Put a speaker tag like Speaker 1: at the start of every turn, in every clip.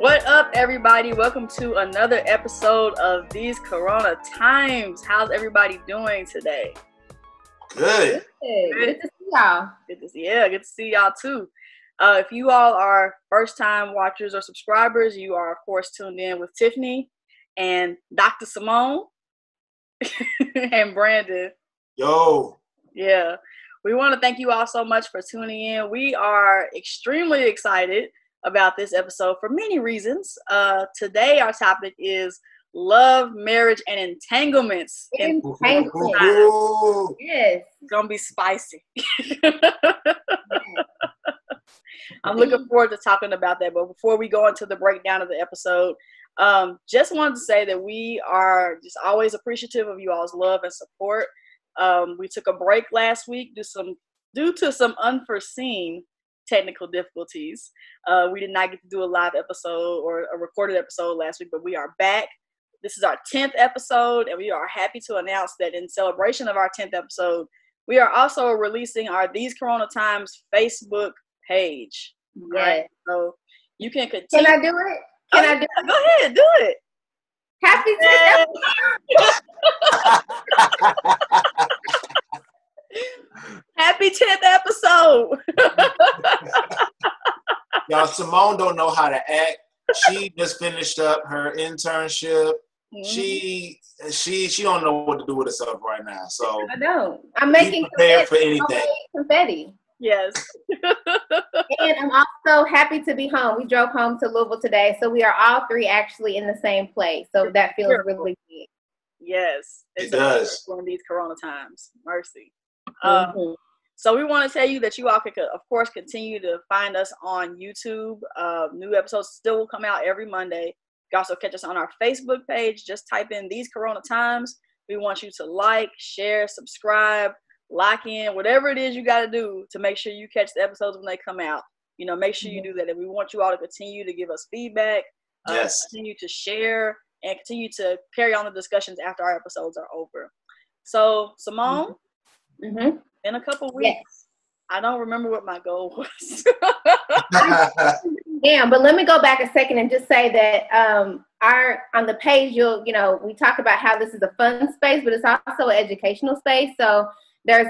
Speaker 1: What up, everybody? Welcome to another episode of These Corona Times. How's everybody doing today?
Speaker 2: Good.
Speaker 3: Good to see y'all.
Speaker 1: Good to see y'all too. If you all are first-time watchers or subscribers, you are, of course, tuned in with Tiffany and Dr. Simone and Brandon.
Speaker 2: Yo.
Speaker 1: Yeah. We want to thank you all so much for tuning in. We are extremely excited about this episode for many reasons. Today, our topic is love, marriage, and entanglements.
Speaker 3: Entanglements. Yes.
Speaker 1: It's going to be spicy. I'm looking forward to talking about that. But before we go into the breakdown of the episode, just wanted to say that we are just always appreciative of you all's love and support. We took a break last week due to some unforeseen technical difficulties. We did not get to do a live episode or a recorded episode last week, but we are back. This is our 10th episode, and we are happy to announce that in celebration of our 10th episode, we are also releasing our These Corona Times Facebook page.
Speaker 3: Yes.
Speaker 1: Right? So you can continue.
Speaker 3: Can I do it? Can I do it?
Speaker 1: Go ahead, do it.
Speaker 3: Happy 10th.
Speaker 1: Happy 10th episode.
Speaker 2: Y'all, Simone don't know how to act. She just finished up her internship. Mm-hmm. She don't know what to do with herself right now. So
Speaker 3: I don't. I'm making
Speaker 2: prepared for anything.
Speaker 3: Confetti.
Speaker 1: Yes.
Speaker 3: And I'm also happy to be home. We drove home to Louisville today, so we are all three actually in the same place. So that feels really good.
Speaker 1: Yes,
Speaker 2: it does.
Speaker 1: In these Corona times, mercy.
Speaker 3: Mm-hmm.
Speaker 1: So we want to tell you that you all can, of course, continue to find us on YouTube. New episodes still will come out every Monday. You can also catch us on our Facebook page. Just type in These Corona Times. We want you to like, share, subscribe, lock in, whatever it is you got to do to make sure you catch the episodes when they come out. You know, make sure you do that. And we want you all to continue to give us feedback, continue to share, and continue to carry on the discussions after our episodes are over. So, Simone, in a couple weeks, I don't remember what my goal was.
Speaker 3: Yeah, but let me go back a second and just say that on the page, we talk about how this is a fun space, but it's also an educational space. So there's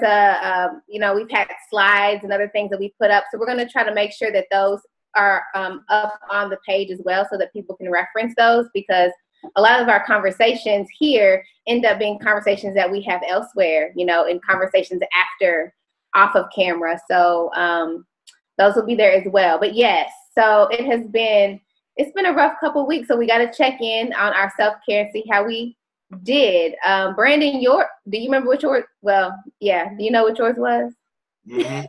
Speaker 3: we've had slides and other things that we put up. So we're going to try to make sure that those are up on the page as well so that people can reference those, because a lot of our conversations here end up being conversations that we have elsewhere, in conversations off of camera. So those will be there as well. But yes, so it's been a rough couple of weeks. So we got to check in on our self-care and see how we did. Brandon, do you remember which yours? Well, yeah. Do you know what yours was?
Speaker 2: Mm-hmm.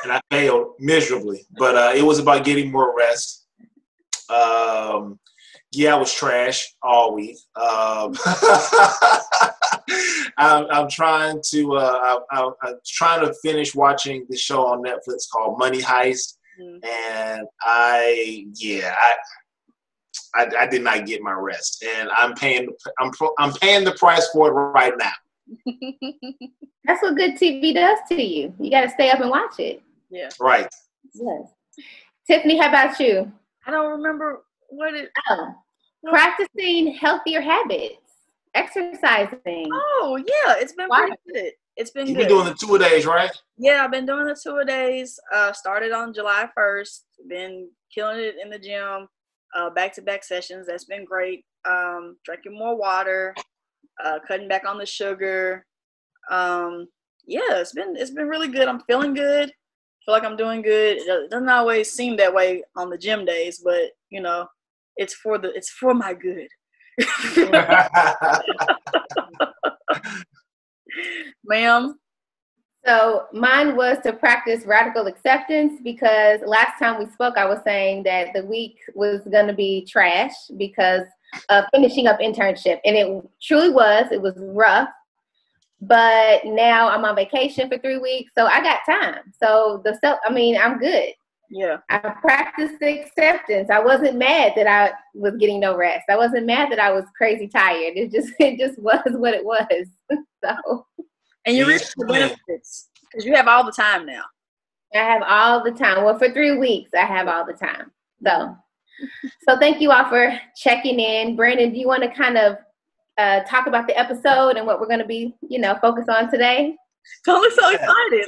Speaker 2: And I failed miserably, but it was about getting more rest. Yeah, I was trash all week. I'm trying to finish watching the show on Netflix called Money Heist, and I did not get my rest, and I'm paying the price for it right now.
Speaker 3: That's what good TV does to you. You got to stay up and watch it.
Speaker 1: Yeah.
Speaker 2: Right.
Speaker 3: Yes. Tiffany, how about you?
Speaker 1: I don't remember what it.
Speaker 3: Practicing healthier habits, exercising.
Speaker 1: Oh yeah, it's been pretty good. It's been good.
Speaker 2: You've been doing the 2-a-days, right?
Speaker 1: Yeah, I've been doing the 2-a-days. Started on July 1st. Been killing it in the gym. Back-to-back sessions. That's been great. Drinking more water. Cutting back on the sugar. It's been really good. I'm feeling good. Feel like I'm doing good. It doesn't always seem that way on the gym days, but it's for my good. Ma'am?
Speaker 3: So mine was to practice radical acceptance, because last time we spoke, I was saying that the week was going to be trash because of finishing up internship. And it truly was. It was rough. But now I'm on vacation for 3 weeks, so I got time. So I'm good.
Speaker 1: Yeah.
Speaker 3: I practiced the acceptance. I wasn't mad that I was getting no rest. I wasn't mad that I was crazy tired. It just was what it was. So.
Speaker 1: And you reap the benefits because you have all the time now.
Speaker 3: I have all the time. Well, for 3 weeks, I have all the time. So So thank you all for checking in. Brandon, do you want to kind of talk about the episode and what we're going to be, focus on today?
Speaker 1: Don't look so excited.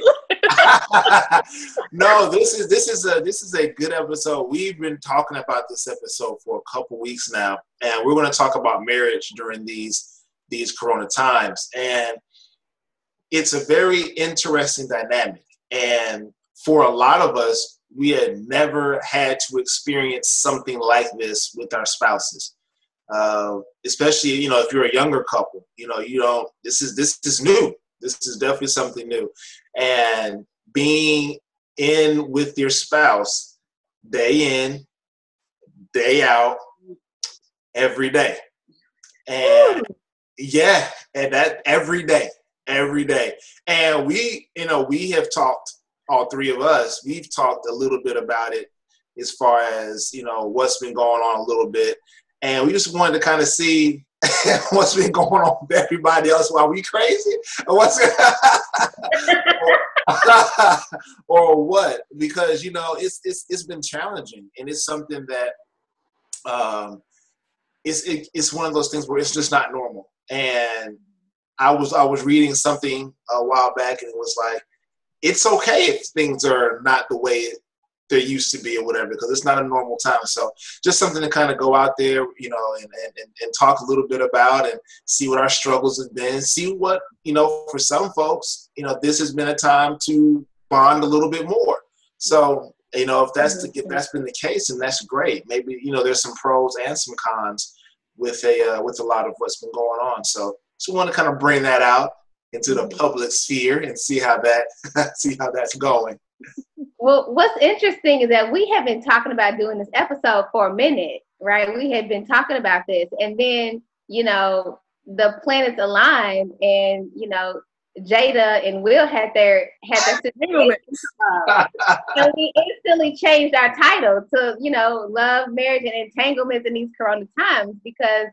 Speaker 2: No, this is a good episode. We've been talking about this episode for a couple weeks now, and we're going to talk about marriage during these Corona times. And it's a very interesting dynamic. And for a lot of us, we had never had to experience something like this with our spouses. Especially, if you're a younger couple, this is new. This is definitely something new. And being in with your spouse day in, day out, every day. And yeah, and that every day. And we have talked, all three of us, we've talked a little bit about it as far as, what's been going on a little bit. And we just wanted to kind of see what's been going on with everybody else. Are we crazy? Or or what? Because it's been challenging, and it's something that it's one of those things where it's just not normal. And I was reading something a while back, and it was like, it's okay if things are not the way they used to be or whatever, because it's not a normal time. So just something to kind of go out there, and talk a little bit about and see what our struggles have been, see what, for some folks, this has been a time to bond a little bit more. So, if that's been the case, and that's great. Maybe, there's some pros and some cons with a lot of what's been going on. So we want to kind of bring that out into the public sphere and see how that's going.
Speaker 3: Well, what's interesting is that we have been talking about doing this episode for a minute, right? We had been talking about this, and then, the planets aligned, and, Jada and Will had their situation. And we instantly changed our title to, Love, Marriage, and Entanglements in These Corona Times, because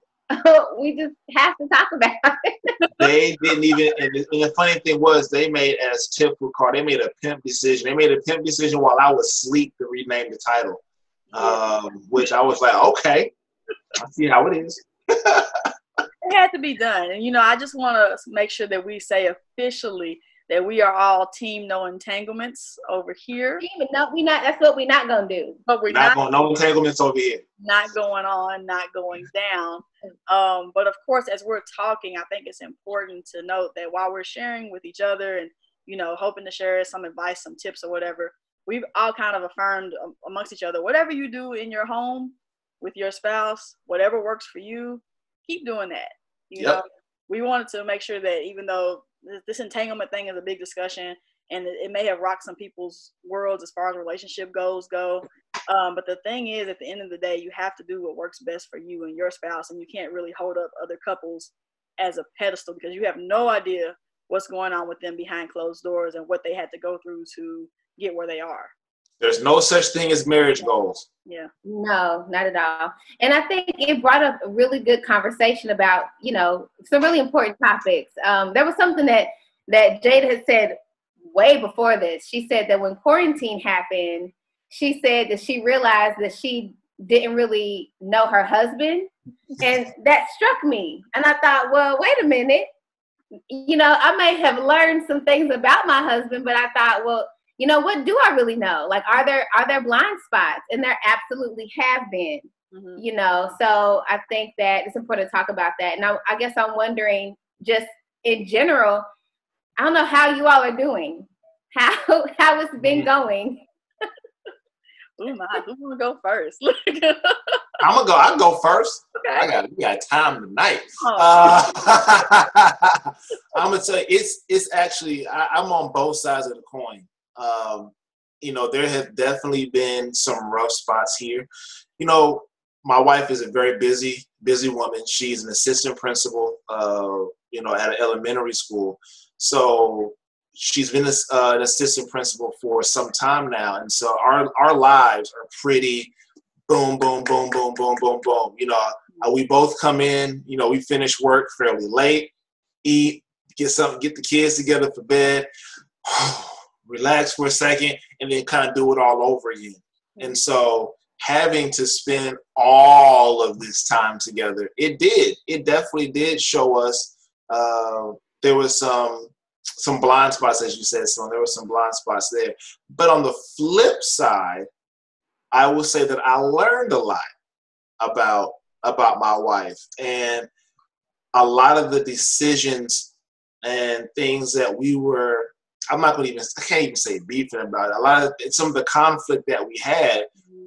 Speaker 3: we just have to talk about it.
Speaker 2: They didn't even, and the funny thing was, they made, as Tiff would call, they made a pimp decision. They made a pimp decision while I was asleep to rename the title, which I was like, okay, I see how it is.
Speaker 1: It had to be done. And, I just want to make sure that we say officially that we are all team no entanglements over here.
Speaker 3: No, we not. That's what we're not gonna do.
Speaker 1: But we're not
Speaker 2: going, no entanglements over here.
Speaker 1: Not going on, not going down. But of course, as we're talking, I think it's important to note that while we're sharing with each other and, hoping to share some advice, some tips or whatever, we've all kind of affirmed amongst each other, whatever you do in your home with your spouse, whatever works for you, keep doing that. We wanted to make sure that even though this entanglement thing is a big discussion, and it may have rocked some people's worlds as far as relationship goals go. But the thing is, at the end of the day, you have to do what works best for you and your spouse, and you can't really hold up other couples as a pedestal, because you have no idea what's going on with them behind closed doors and what they had to go through to get where they are.
Speaker 2: There's no such thing as marriage goals.
Speaker 1: Yeah.
Speaker 3: No, not at all. And I think it brought up a really good conversation about, some really important topics. There was something that Jada had said way before this. She said that when quarantine happened, she said that she realized that she didn't really know her husband. And that struck me. And I thought, well, wait a minute. I may have learned some things about my husband, but I thought, well, what do I really know? Like, are there blind spots? And there absolutely have been, so I think that it's important to talk about that. And I guess I'm wondering, just in general, I don't know how you all are doing, how it's been going.
Speaker 1: Who want to go first?
Speaker 2: I'll go first.
Speaker 1: Okay.
Speaker 2: We got time tonight. I'm gonna tell you, it's actually, I'm on both sides of the coin. There have definitely been some rough spots here. My wife is a very busy woman. She's an assistant principal, at an elementary school. So she's been an assistant principal for some time now. And so our lives are pretty boom, boom, boom, boom, boom, boom, boom. We both come in, we finish work fairly late, eat, get the kids together for bed, relax for a second, and then kind of do it all over again. And so having to spend all of this time together, it definitely did show us there was some blind spots, as you said, so there were some blind spots there. But on the flip side, I will say that I learned a lot about my wife, and a lot of the decisions and things that we were, I can't even say beefing about it. Some of the conflict that we had,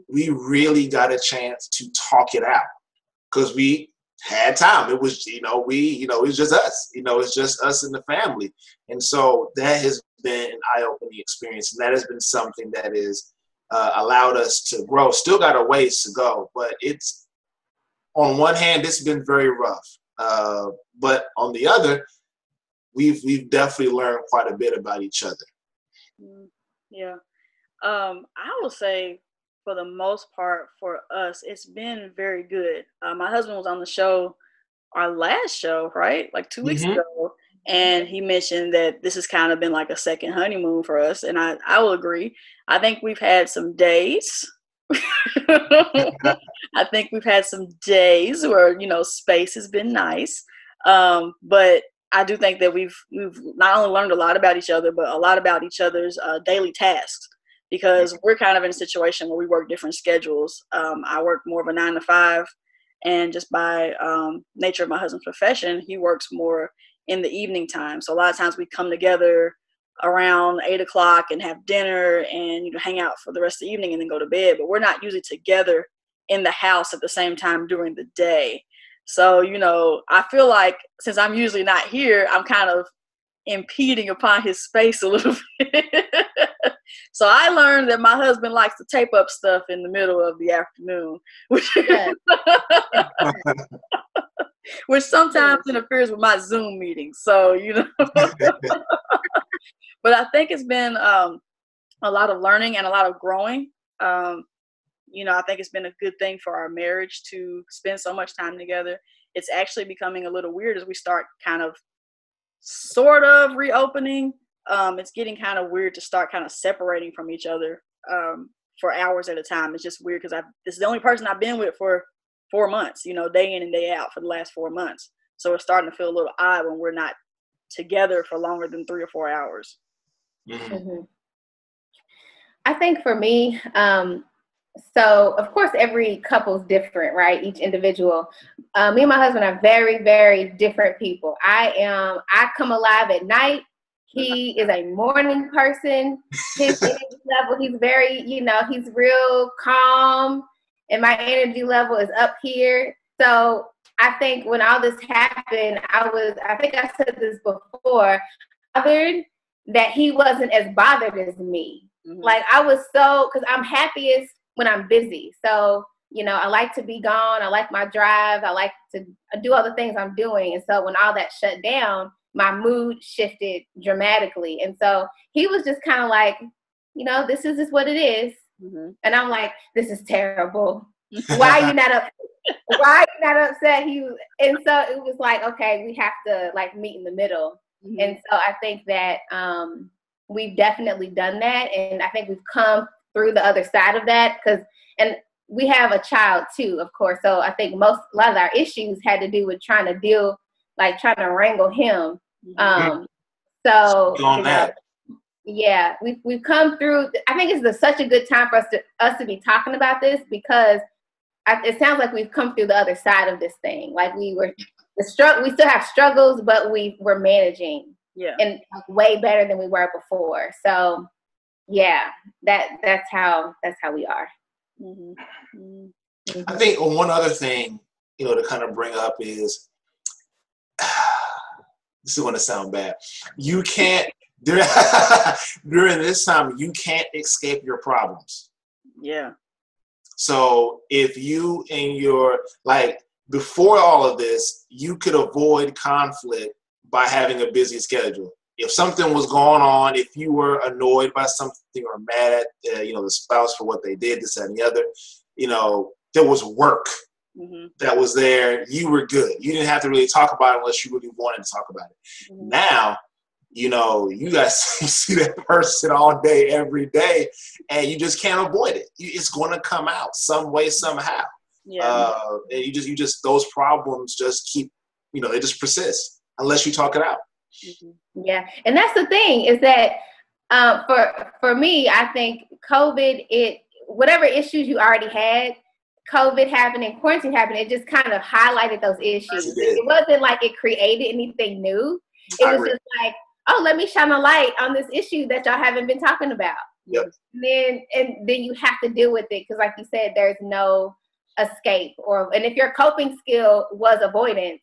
Speaker 2: we really got a chance to talk it out because we had time. It was, it was just us, it's just us and the family. And so that has been an eye-opening experience. And that has been something that is allowed us to grow. Still got a ways to go, but it's, on one hand, it's been very rough. But on the other, we've definitely learned quite a bit about each other.
Speaker 1: Yeah. I will say, for the most part, for us, it's been very good. My husband was on the show, our last show, right? Like 2 weeks ago. And he mentioned that this has kind of been like a second honeymoon for us. And I will agree. I think we've had some days. I think we've had some days where, space has been nice. But I do think that we've not only learned a lot about each other, but a lot about each other's daily tasks, because we're kind of in a situation where we work different schedules. I work more of a 9 to 5, and just by nature of my husband's profession, he works more in the evening time. So a lot of times we come together around 8 o'clock and have dinner and hang out for the rest of the evening and then go to bed. But we're not usually together in the house at the same time during the day. So, I feel like since I'm usually not here, I'm kind of impeding upon his space a little bit. So I learned that my husband likes to tape up stuff in the middle of the afternoon, which sometimes interferes with my Zoom meetings. So, but I think it's been a lot of learning and a lot of growing. I think it's been a good thing for our marriage to spend so much time together. It's actually becoming a little weird as we start kind of sort of reopening. It's getting kind of weird to start kind of separating from each other for hours at a time. It's just weird because this is the only person I've been with for 4 months, day in and day out for the last 4 months. So it's starting to feel a little odd when we're not together for longer than 3 or 4 hours.
Speaker 3: Mm-hmm. I think for me, so of course every couple's different, right? Each individual. Me and my husband are very, very different people. I come alive at night. He is a morning person. His energy level, he's very, he's real calm, and my energy level is up here. So I think when all this happened, I think I said this before, bothered that he wasn't as bothered as me. Mm-hmm. Like I was because I'm happiest when I'm busy. So, I like to be gone. I like my drive. I like to do all the things I'm doing. And so when all that shut down, my mood shifted dramatically. And so he was just kind of like, this is just what it is. Mm-hmm. And I'm like, this is terrible. Why are you not upset? Why are you not upset? And so it was like, okay, we have to like meet in the middle. Mm-hmm. And so I think that we've definitely done that. And I think we've come through the other side of that and we have a child too, of course. So I think a lot of our issues had to do with trying to wrangle him. So yeah, we've come through. I think it's such a good time for us to be talking about this because it sounds like we've come through the other side of this thing. Like we still have struggles, but we're managing, and like way better than we were before. So yeah, that's how we are. Mm-hmm.
Speaker 2: Mm-hmm. I think one other thing, to kind of bring up is, this is going to sound bad. You can't, during this time, you can't escape your problems.
Speaker 1: Yeah.
Speaker 2: So if you before all of this, you could avoid conflict by having a busy schedule. If something was going on, if you were annoyed by something or mad at, the spouse for what they did, this, that, and the other, there was work that was there. You were good. You didn't have to really talk about it unless you really wanted to talk about it. Mm-hmm. Now, you guys see that person all day, every day, and you just can't avoid it. It's going to come out some way, somehow.
Speaker 1: Yeah.
Speaker 2: And you just those problems just keep, they just persist unless you talk it out.
Speaker 3: Mm-hmm. Yeah, and that's the thing is that for me, I think COVID, whatever issues you already had, COVID happened and quarantine happened, it just kind of highlighted those issues. It wasn't like it created anything new. It was just like, oh, let me shine a light on this issue that y'all haven't been talking about.
Speaker 2: Yep.
Speaker 3: And then you have to deal with it because, like you said, there's no escape. And if your coping skill was avoidance,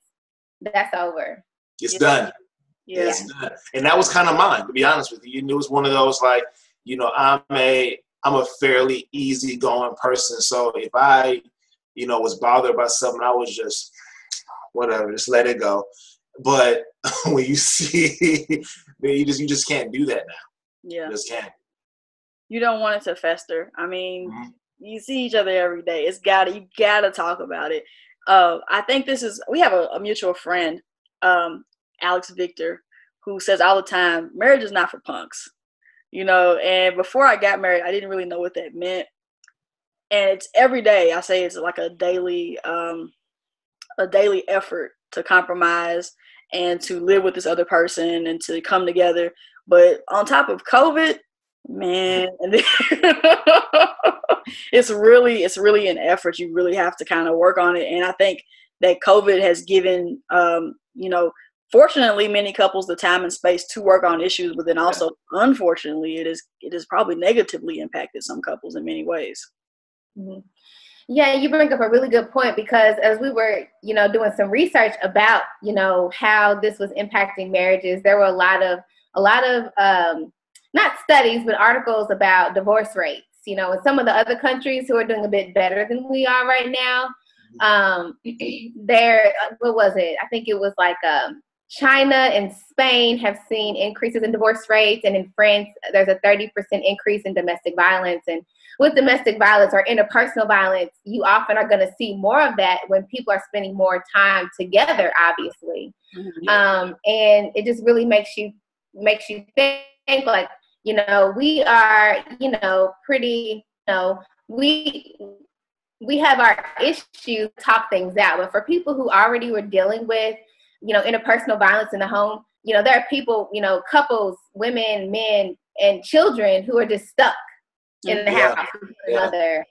Speaker 3: that's over.
Speaker 2: It's done.
Speaker 1: Yeah.
Speaker 2: It's done. And that was kind of mine, to be honest with you. It was one of those like, I'm a fairly easygoing person. So if I, was bothered by something, I was just whatever, just let it go. But when you see, you just can't do that now.
Speaker 1: Yeah.
Speaker 2: You just can't.
Speaker 1: You don't want it to fester. I mean, you see each other every day. You gotta talk about it. I think we have a mutual friend, Alex Victor, who says all the time, marriage is not for punks. And before I got married, I didn't really know what that meant. And it's every day. I say it's like a daily effort to compromise and to live with this other person and to come together. But on top of COVID, man, and it's really an effort. You really have to kind of work on it. And I think that COVID has given, fortunately, many couples the time and space to work on issues, but then also, unfortunately, it is probably negatively impacted some couples in many ways.
Speaker 3: Mm-hmm. Yeah, you bring up a really good point because as we were, doing some research about, how this was impacting marriages, there were a lot of not studies, but articles about divorce rates. In some of the other countries who are doing a bit better than we are right now, what was it? I think it was like China and Spain have seen increases in divorce rates, and in France, there's a 30% increase in domestic violence. And with domestic violence or interpersonal violence, you often are going to see more of that when people are spending more time together, obviously. Mm-hmm. And it just really makes you think like, we are, pretty, we have our issues, talk things out. But for people who already were dealing with, interpersonal violence in the home, there are people, couples, women, men, and children who are just stuck in the house with another.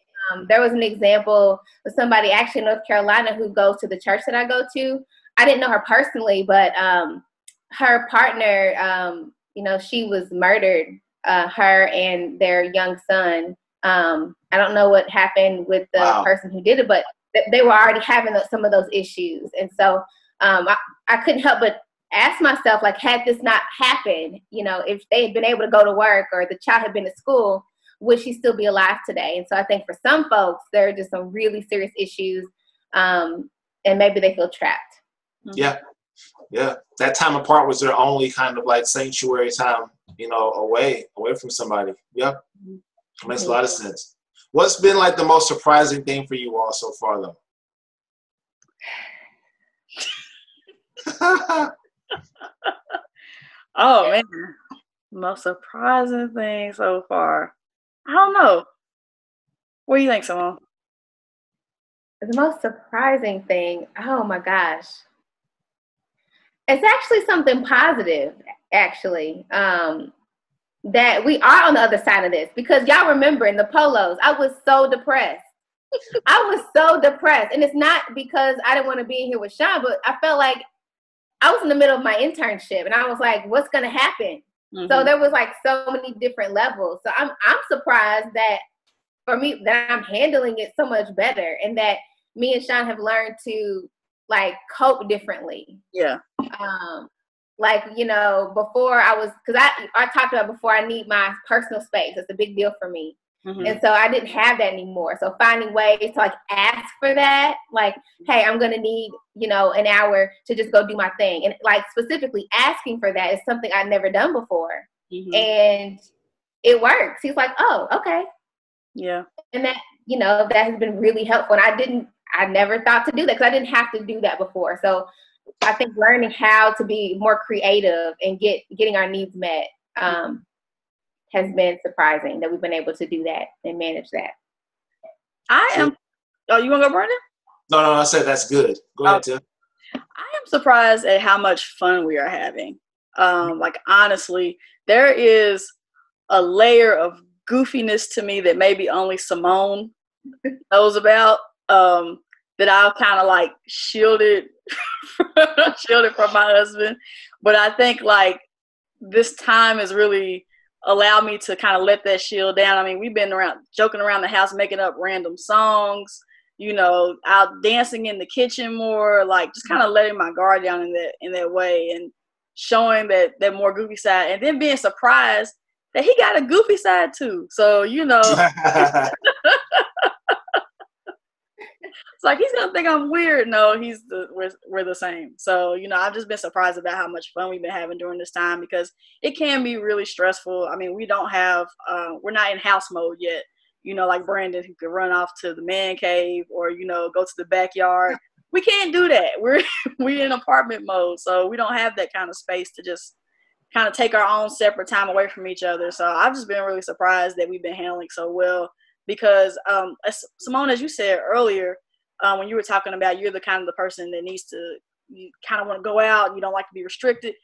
Speaker 3: There was an example of somebody actually in North Carolina who goes to the church that I go to. I didn't know her personally, but her partner, she was murdered, her and their young son. I don't know what happened with the person who did it, but they were already having some of those issues. And so I couldn't help but ask myself, like, had this not happened, if they had been able to go to work or the child had been to school, would she still be alive today? And so I think for some folks, there are just some really serious issues, and maybe they feel trapped.
Speaker 2: Yeah. Yeah. That time apart was their only kind of like sanctuary time, away from somebody. Yeah. Makes a lot of sense. What's been like the most surprising thing for you all so far, though?
Speaker 1: Oh, man. Most surprising thing so far. I don't know. What do you think, Simone?
Speaker 3: The most surprising thing, oh my gosh. It's actually something positive, actually, that we are on the other side of this. Because y'all remember in the polos, I was so depressed. And it's not because I didn't want to be in here with Sean, but I felt like I was in the middle of my internship and I was like, what's going to happen? Mm-hmm. So there was like so many different levels. So I'm surprised that for me, that I'm handling it so much better and that me and Sean have learned to like cope differently.
Speaker 1: Yeah.
Speaker 3: Before because I talked about before, I need my personal space. It's a big deal for me. Mm-hmm. And so I didn't have that anymore. So finding ways to like ask for that, like, hey, I'm going to need, an hour to just go do my thing. And like specifically asking for that is something I'd never done before. Mm-hmm. And it works. He's like, oh, okay.
Speaker 1: Yeah.
Speaker 3: And that, that has been really helpful. And I never thought to do that because I didn't have to do that before. So I think learning how to be more creative and getting our needs met has been surprising that we've been able to do that and manage that.
Speaker 1: Oh, you want to go, Brandon?
Speaker 2: No, I said that's good. Go ahead, Tim.
Speaker 1: I am surprised at how much fun we are having. Like, honestly, there is a layer of goofiness to me that maybe only Simone knows about, that I've kind of like shielded from my husband. But I think like this time has really allowed me to kind of let that shield down. I mean, we've been joking around the house, making up random songs, out dancing in the kitchen more, like just kind of letting my guard down in that way and showing that more goofy side, and then being surprised that he got a goofy side too. So, it's like he's gonna think I'm weird. No, we're the same. So, I've just been surprised about how much fun we've been having during this time, because it can be really stressful. I mean, we don't have we're not in house mode yet. Like Brandon, who could run off to the man cave or go to the backyard. We can't do that. We're in apartment mode, so we don't have that kind of space to just kind of take our own separate time away from each other. So I've just been really surprised that we've been handling so well, because Simone, as you said earlier, when you were talking about you're the kind of the person that you kind of want to go out and you don't like to be restricted.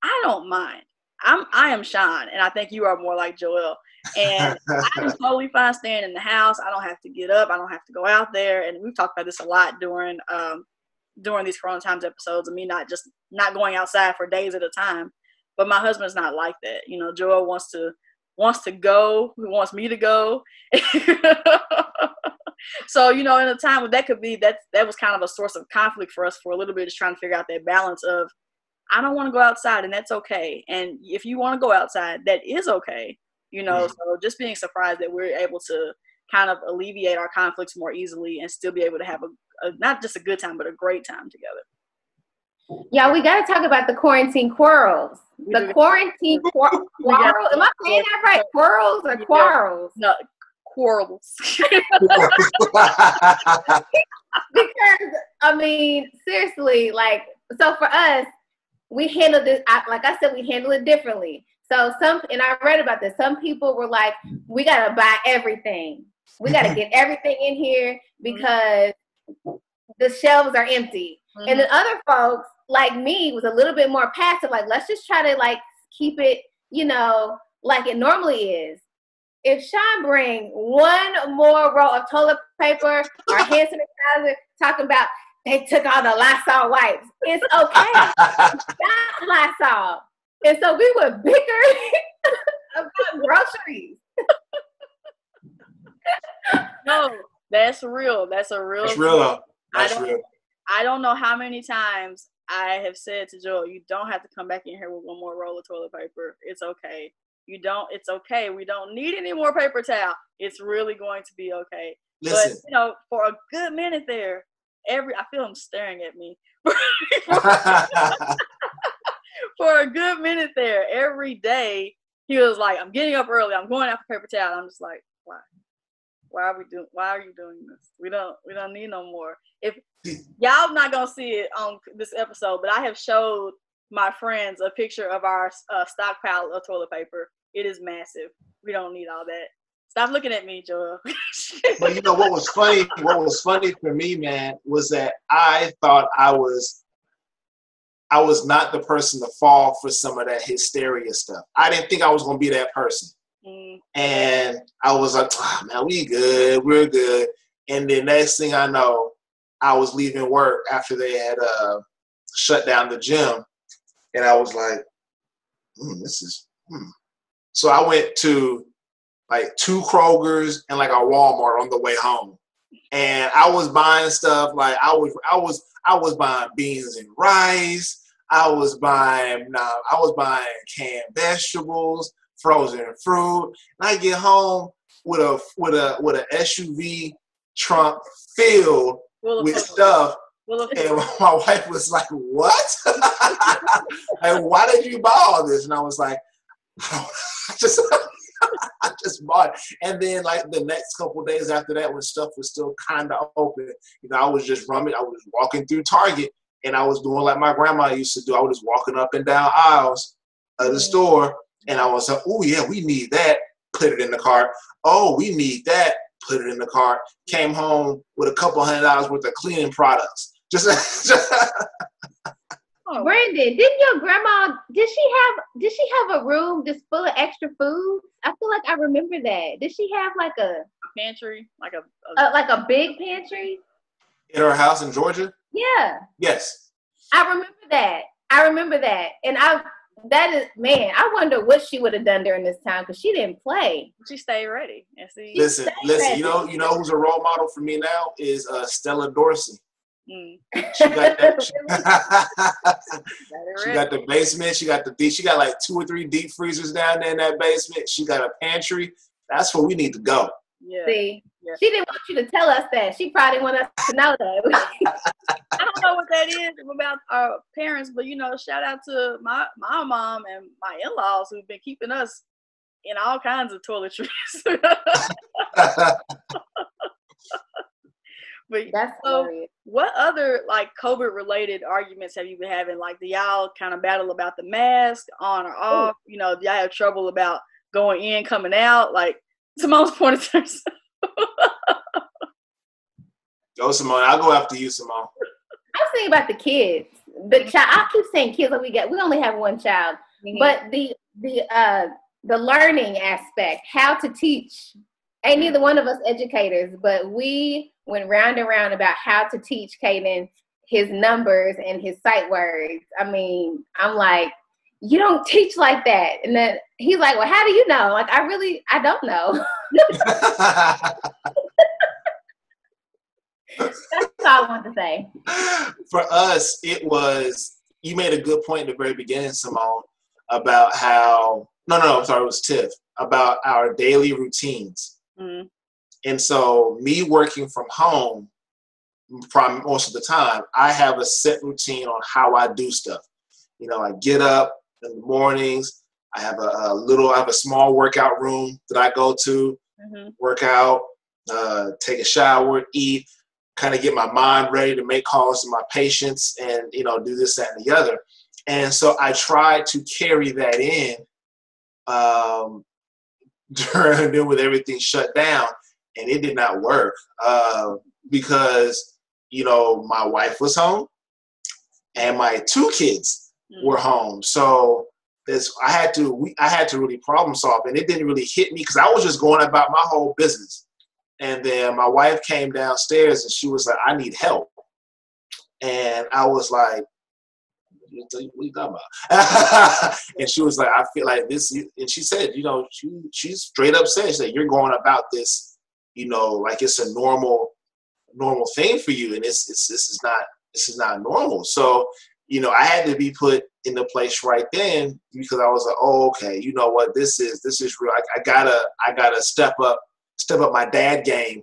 Speaker 1: I don't mind. I am Sean, and I think you are more like Joelle. And I'm totally fine staying in the house. I don't have to get up. I don't have to go out there. And we've talked about this a lot during these Corona Times episodes, of me not going outside for days at a time. But my husband's not like that. Joelle wants to go. He wants me to go. So, in a time when that was kind of a source of conflict for us for a little bit, just trying to figure out that balance of, I don't want to go outside, and that's okay. And if you want to go outside, that is okay. So just being surprised that we're able to kind of alleviate our conflicts more easily and still be able to have a not just a good time, but a great time together.
Speaker 3: Yeah, we got to talk about the quarantine quarrels. The quarantine quarrels. Am I saying that right? Quarrels or quarrels?
Speaker 1: No, quarrels.
Speaker 3: Because, I mean, seriously, like, so for us, we handle this, like I said, we handle it differently. So and I read about this, some people were like, we got to buy everything. We got to get everything in here because the shelves are empty. Mm-hmm. And then other folks, like me, was a little bit more passive. Like, let's just try to like keep it, like it normally is. If Sean bring one more roll of toilet paper or hand sanitizer, talking about they took all the Lysol wipes, it's okay. Not Lysol. And so we would bicker about groceries.
Speaker 1: No, that's real. That's real.
Speaker 2: That's real.
Speaker 1: I don't know how many times I have said to Joel, you don't have to come back in here with one more roll of toilet paper. It's okay. It's okay. We don't need any more paper towel. It's really going to be okay.
Speaker 2: Listen.
Speaker 1: But, for a good minute there, I feel him staring at me. For a good minute there, every day, he was like, I'm getting up early. I'm going out for paper towel. I'm just like, why? Why are you doing this? We don't need no more. If y'all not gonna see it on this episode, but I have showed my friends a picture of our stockpile of toilet paper. It is massive. We don't need all that. Stop looking at me, Joel.
Speaker 2: But what was funny? What was funny for me, man, was that I thought I was not the person to fall for some of that hysteria stuff. I didn't think I was going to be that person. Mm. And I was like, man, we're good. And the next thing I know, I was leaving work after they had shut down the gym. And I was like, So I went to like 2 Krogers and like a Walmart on the way home. And I was buying stuff like I was buying beans and rice. I was buying canned vegetables, frozen fruit. And I get home with a SUV trunk filled with stuff. And my wife was like, "What? Like, why did you buy all this?" And I was like, I just bought it. And then like the next couple of days after that, when stuff was still kind of open, I was just I was walking through Target, and I was doing like my grandma used to do. I was just walking up and down aisles of the store, and I was like, oh yeah, we need that. Put it in the cart. Oh, we need that. Put it in the cart. Came home with a couple $100 worth of cleaning products.
Speaker 3: Brandon, didn't your grandma, did she have a room just full of extra food? I feel like I remember that. Did she have like a
Speaker 1: pantry, like
Speaker 3: a big pantry
Speaker 2: in her house in Georgia?
Speaker 3: Yeah.
Speaker 2: Yes.
Speaker 3: I remember that. And I wonder what she would have done during this time, because she didn't play.
Speaker 1: She stayed ready. And see,
Speaker 2: listen. You know who's a role model for me now is Stella Dorsey. She got that. She got the basement. She got she got like 2 or 3 deep freezers down there in that basement. She got a pantry. That's where we need to go.
Speaker 3: Yeah. See, she didn't want you to tell us that. She probably wanted us to know that.
Speaker 1: I don't know what that is about our parents, but shout out to my mom and my in-laws who've been keeping us in all kinds of toiletries. But
Speaker 3: that's hilarious.
Speaker 1: What other like COVID related arguments have you been having? Like, do y'all kind of battle about the mask on or off? Do y'all have trouble about going in, coming out? Like, Simone's pointed to herself.
Speaker 2: Go, Simone. I'll go after you, Simone.
Speaker 3: I'm thinking about the kids. The child. I keep saying kids, like we only have one child, but the learning aspect, how to teach. Ain't neither one of us educators, but we went round and round about how to teach Caden his numbers and his sight words. I mean, I'm like, you don't teach like that. And then he's like, well, how do you know? Like, I don't know. That's all I want to say.
Speaker 2: For us, it was, you made a good point in the very beginning, Simone, about how, I'm sorry, it was Tiff, about our daily routines. Mm-hmm. And so me working from home, most of the time, I have a set routine on how I do stuff. I get up in the mornings. I have a small workout room that I go to, work out, take a shower, eat, kind of get my mind ready to make calls to my patients and, do this, that, and the other. And so I tried to carry that in during with everything shut down, and it did not work because, my wife was home and my 2 kids were home. So I had to really problem solve, and it didn't really hit me because I was just going about my whole business. And then my wife came downstairs and she was like, I need help. And I was like, what are you talking about? And she was like, I feel like this. And she said, she straight up said, she said, you're going about this, like it's a normal thing for you. And this is not normal. So, I had to be put in the place right then because I was like, oh, okay, you know what? This is real. I gotta step up my dad game,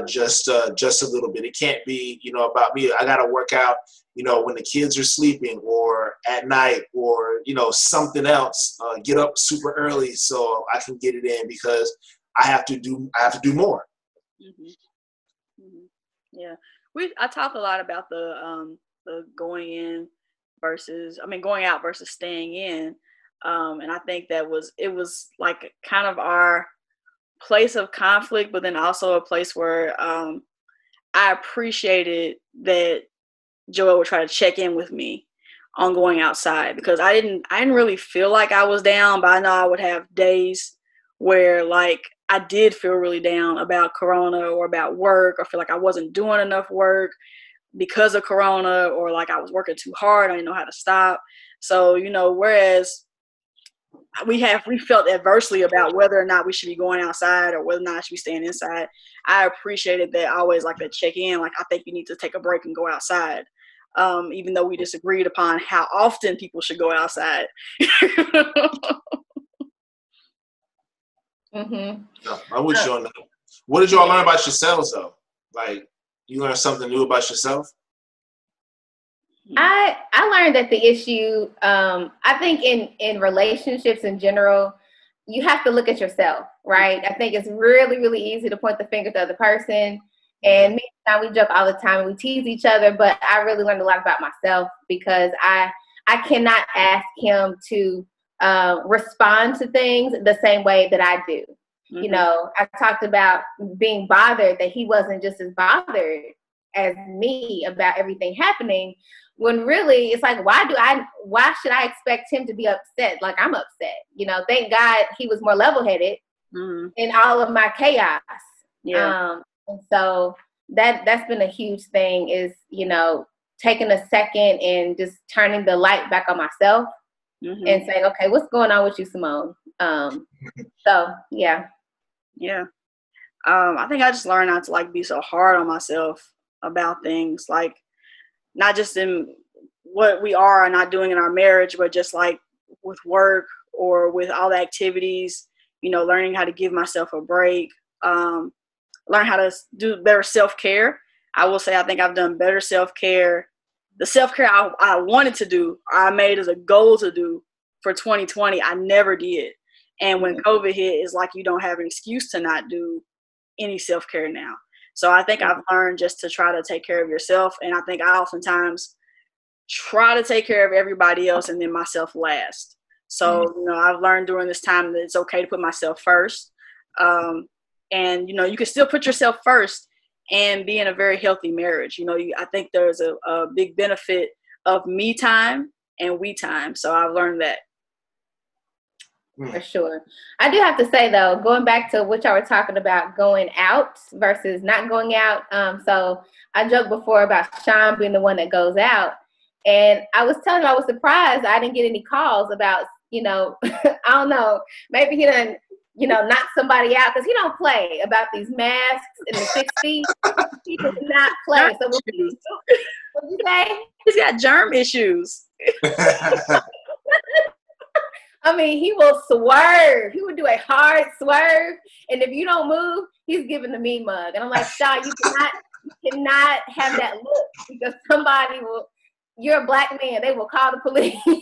Speaker 2: just a little bit. It can't be, about me. I gotta work out, when the kids are sleeping or at night or, something else, get up super early so I can get it in because I have to do more.
Speaker 1: Mm-hmm. Mm-hmm. Yeah. I talk a lot about the going out versus staying in. And I think it was like kind of our place of conflict, but then also a place where I appreciated that Joel would try to check in with me on going outside because I didn't really feel like I was down, but I know I would have days where like I did feel really down about Corona or about work or feel like I wasn't doing enough work because of Corona or like I was working too hard. I didn't know how to stop. So, whereas we felt adversely about whether or not we should be going outside or whether or not I should be staying inside. I appreciated that. I always like to check in. Like, I think you need to take a break and go outside. Even though we disagreed upon how often people should go outside.
Speaker 2: Yeah, I wish you on that. What did y'all learn about yourselves though? Like, you learned something new about yourself?
Speaker 3: I learned that the issue, I think in relationships in general, you have to look at yourself, right? I think it's really, really easy to point the finger at the other person And me and Sean, we joke all the time and we tease each other, but I really learned a lot about myself because I cannot ask him to respond to things the same way that I do. You know, I talked about being bothered, that he wasn't just as bothered as me about everything happening, when really it's like, why should I expect him to be upset like I'm upset? You know, thank God he was more level-headed in all of my chaos. Yeah. And so that's been a huge thing, is, you know, taking a second and just turning the light back on myself and saying, okay, what's going on with you, Simone? So yeah.
Speaker 1: Yeah. I think I just learned not to like be so hard on myself about things, like not just in what we are and not doing in our marriage, but just like with work or with all the activities, you know, learning how to give myself a break, learn how to do better self-care. I will say I think I've done better self-care. The self-care I wanted to do, I made as a goal to do for 2020, I never did. And when COVID hit, it's like you don't have an excuse to not do any self-care now. So I think I've learned just to try to take care of yourself. And I think I oftentimes try to take care of everybody else and then myself last. So, you know, I've learned during this time that it's okay to put myself first. And, you know, you can still put yourself first and be in a very healthy marriage. You know, I think there's a big benefit of me time and we time. So I've learned that.
Speaker 3: For sure. I do have to say, though, going back to what y'all were talking about, going out versus not going out. So I joked before about Sean being the one that goes out. And I was telling him I was surprised I didn't get any calls about, you know, I don't know, maybe he done, you know, knock somebody out, because he don't play about these masks and the 6 feet. He does not play. So what you say?
Speaker 1: He's got germ issues.
Speaker 3: I mean, he will swerve. He would do a hard swerve, and if you don't move, he's giving the me mug. And I'm like, Shaw, you cannot have that look, because somebody will. You're a black man. They will call the police. So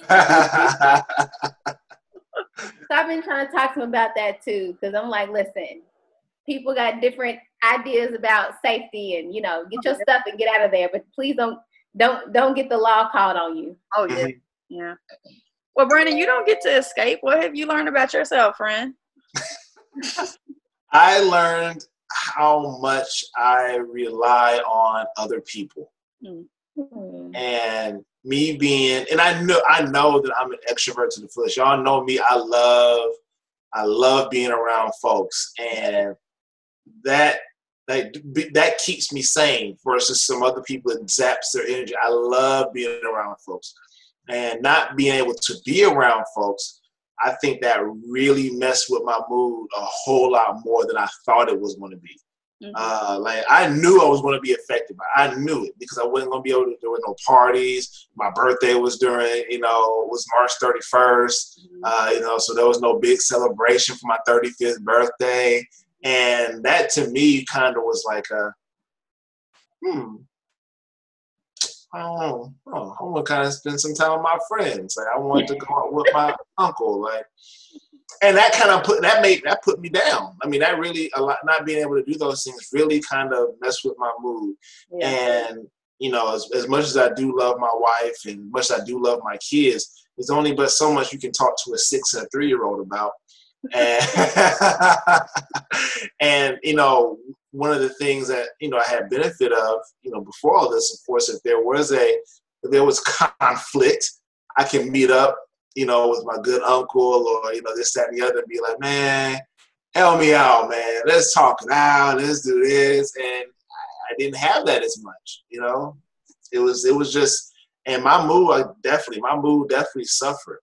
Speaker 3: I've been trying to talk to him about that too, because I'm like, listen, people got different ideas about safety, and, you know, get your stuff and get out of there. But please don't get the law called on you.
Speaker 1: Oh yeah, yeah. Well, Brandon, you don't get to escape. What have you learned about yourself, friend?
Speaker 2: I learned how much I rely on other people. And me being, and I know that I'm an extrovert to the fullest. Y'all know me. I love being around folks, and that keeps me sane versus some other people that zaps their energy. I love being around folks. And not being able to be around folks, I think that really messed with my mood a whole lot more than I thought it was going to be. Like, I knew I was going to be affected by it. I knew it, because I wasn't going to be able to do no parties. My birthday was during, you know, was March 31st. You know, so there was no big celebration for my 35th birthday. And that to me kind of was like I don't know. I want to kind of spend some time with my friends. Like, I wanted to go out with my uncle. Like, and that kind of put me down. I mean, that really, not being able to do those things really kind of messed with my mood. Yeah. And, you know, as much as I do love my wife and much as I do love my kids, there's only but so much you can talk to a 6 and a 3-year-old about. And, and, you know, one of the things that, you know, I had benefit of, you know, before all this, of course, if there was conflict, I can meet up, you know, with my good uncle or, you know, this, that, and the other, and be like, man, help me out, man. Let's talk it out. Let's do this. And I didn't have that as much, you know. It was just, and my mood definitely suffered.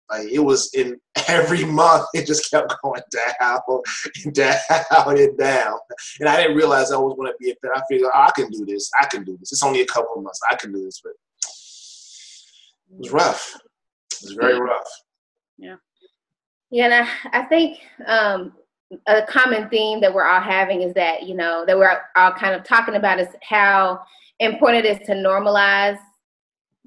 Speaker 2: Like, it was in every month, it just kept going down and down and down. And I didn't realize I was going to be a fit. I figured, I can do this. It's only a couple of months. I can do this. But it was rough. It was very rough.
Speaker 1: Yeah.
Speaker 3: Yeah, and I think a common theme that we're all having is that, you know, that we're all kind of talking about is how important it is to normalize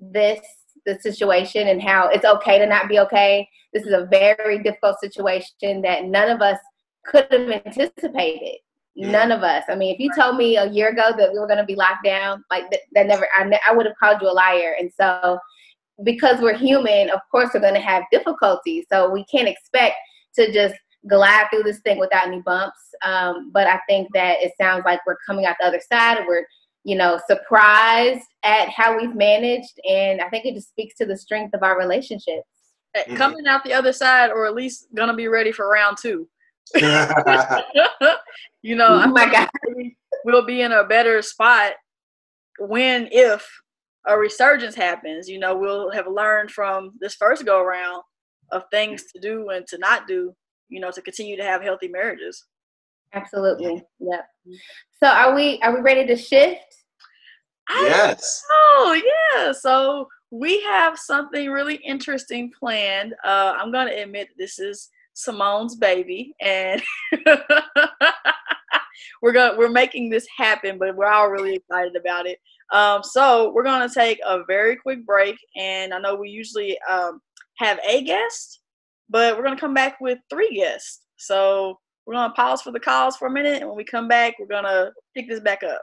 Speaker 3: the situation and how it's okay to not be okay. This is a very difficult situation that none of us could have anticipated. None of us. I mean, if you told me a year ago that we were going to be locked down, like that never, I would have called you a liar. And so because we're human, of course we're going to have difficulties. So we can't expect to just glide through this thing without any bumps. But I think that it sounds like we're coming out the other side and we're, surprised at how we've managed. And I think it just speaks to the strength of our relationships.
Speaker 1: Coming out the other side, or at least going to be ready for round 2.
Speaker 3: Oh my God.
Speaker 1: We'll be in a better spot if a resurgence happens. We'll have learned from this first go around of things to do and to not do, to continue to have healthy marriages.
Speaker 3: Absolutely. Yep. So are we ready to shift?
Speaker 2: Yes.
Speaker 1: Oh yeah. So we have something really interesting planned. I'm going to admit this is Simone's baby, and we're making this happen, but we're all really excited about it. So we're going to take a very quick break, and I know we usually have a guest, but we're going to come back with 3 guests. So we're going to pause for the calls for a minute, and when we come back, we're going to pick this back up.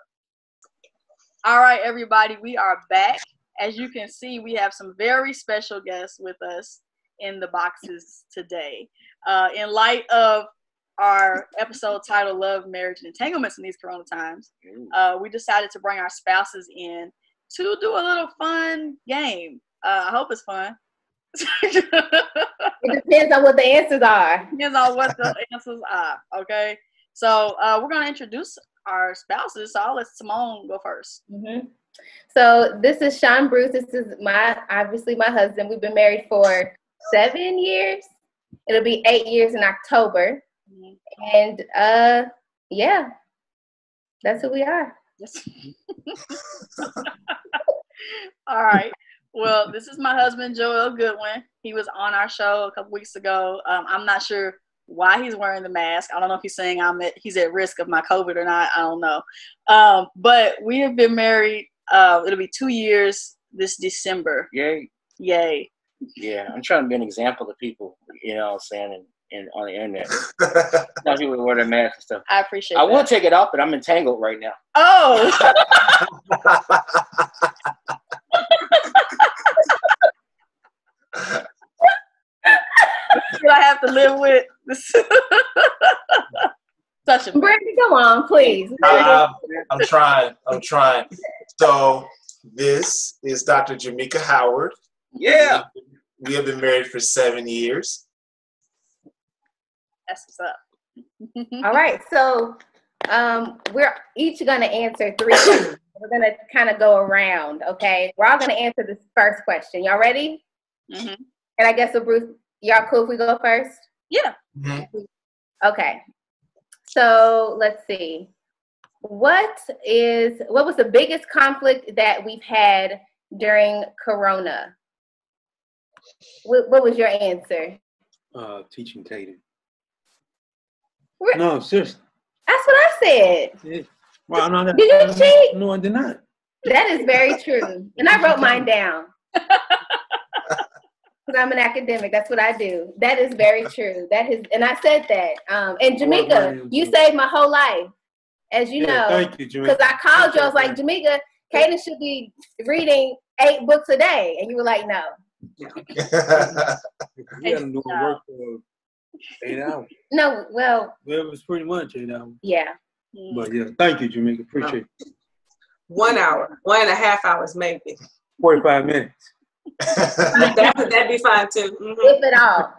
Speaker 1: All right, everybody, we are back. As you can see, we have some very special guests with us in the boxes today. In light of our episode titled Love, Marriage, and Entanglements in These Corona Times, we decided to bring our spouses in to do a little fun game. I hope it's fun.
Speaker 3: It depends on what the answers are.
Speaker 1: Depends on what the answers are, okay? So we're going to introduce our spouses, so I'll let Simone go first.
Speaker 3: Mm-hmm. So this is Sean Bruce. This is obviously my husband. We've been married for 7 years. It'll be 8 years in October. Mm-hmm. And yeah, that's who we are.
Speaker 1: Yes. All right. Well, this is my husband, Joel Goodwin. He was on our show a couple weeks ago. I'm not sure why he's wearing the mask. I don't know if he's saying he's at risk of my COVID or not. I don't know. But we have been married. It'll be 2 years this December.
Speaker 4: Yay.
Speaker 1: Yay.
Speaker 4: Yeah, I'm trying to be an example to people, what I'm saying, and on the internet. Some people wear their masks and stuff.
Speaker 1: I appreciate
Speaker 4: I
Speaker 1: that.
Speaker 4: will take it off, but I'm entangled right now.
Speaker 1: Oh. I have to live with this. Such a
Speaker 3: Brandy, come on, please.
Speaker 2: I'm trying. So this is Dr. Jamaica Howard.
Speaker 4: Yeah.
Speaker 2: We have been married for 7 years.
Speaker 1: That's what's up.
Speaker 3: All right. So we're each going to answer 3 questions. We're going to kind of go around, okay? We're all going to answer this first question. Y'all ready?
Speaker 1: Mm-hmm.
Speaker 3: And I guess, so Bruce, y'all cool if we go first?
Speaker 1: Yeah.
Speaker 2: Mm-hmm.
Speaker 3: Okay. So let's see. What was the biggest conflict that we've had during Corona? What was your answer?
Speaker 5: Teaching Tatum.
Speaker 3: What?
Speaker 5: No, seriously.
Speaker 3: That's what I said.
Speaker 5: Yeah. Well, no,
Speaker 3: did you cheat?
Speaker 5: No, I did not.
Speaker 3: That is very true. And I wrote mine down. Because I'm an academic. That's what I do. That is very true. And I said that. And Jamaica, you saved my whole life. As you know.
Speaker 5: Thank you, Jamaica.
Speaker 3: Because I called you. I was like, Jamaica, Kaden should be reading 8 books a day. And you were like, no.
Speaker 5: We had to do work for 8 hours.
Speaker 3: No, well.
Speaker 5: Well, it was pretty much 8 hours.
Speaker 3: Yeah.
Speaker 5: But yeah, thank you, Jamaica. Appreciate it.
Speaker 6: 1 hour, 1.5 hours, maybe.
Speaker 5: 45 minutes.
Speaker 6: That'd be fine too. Mm-hmm.
Speaker 3: If at all.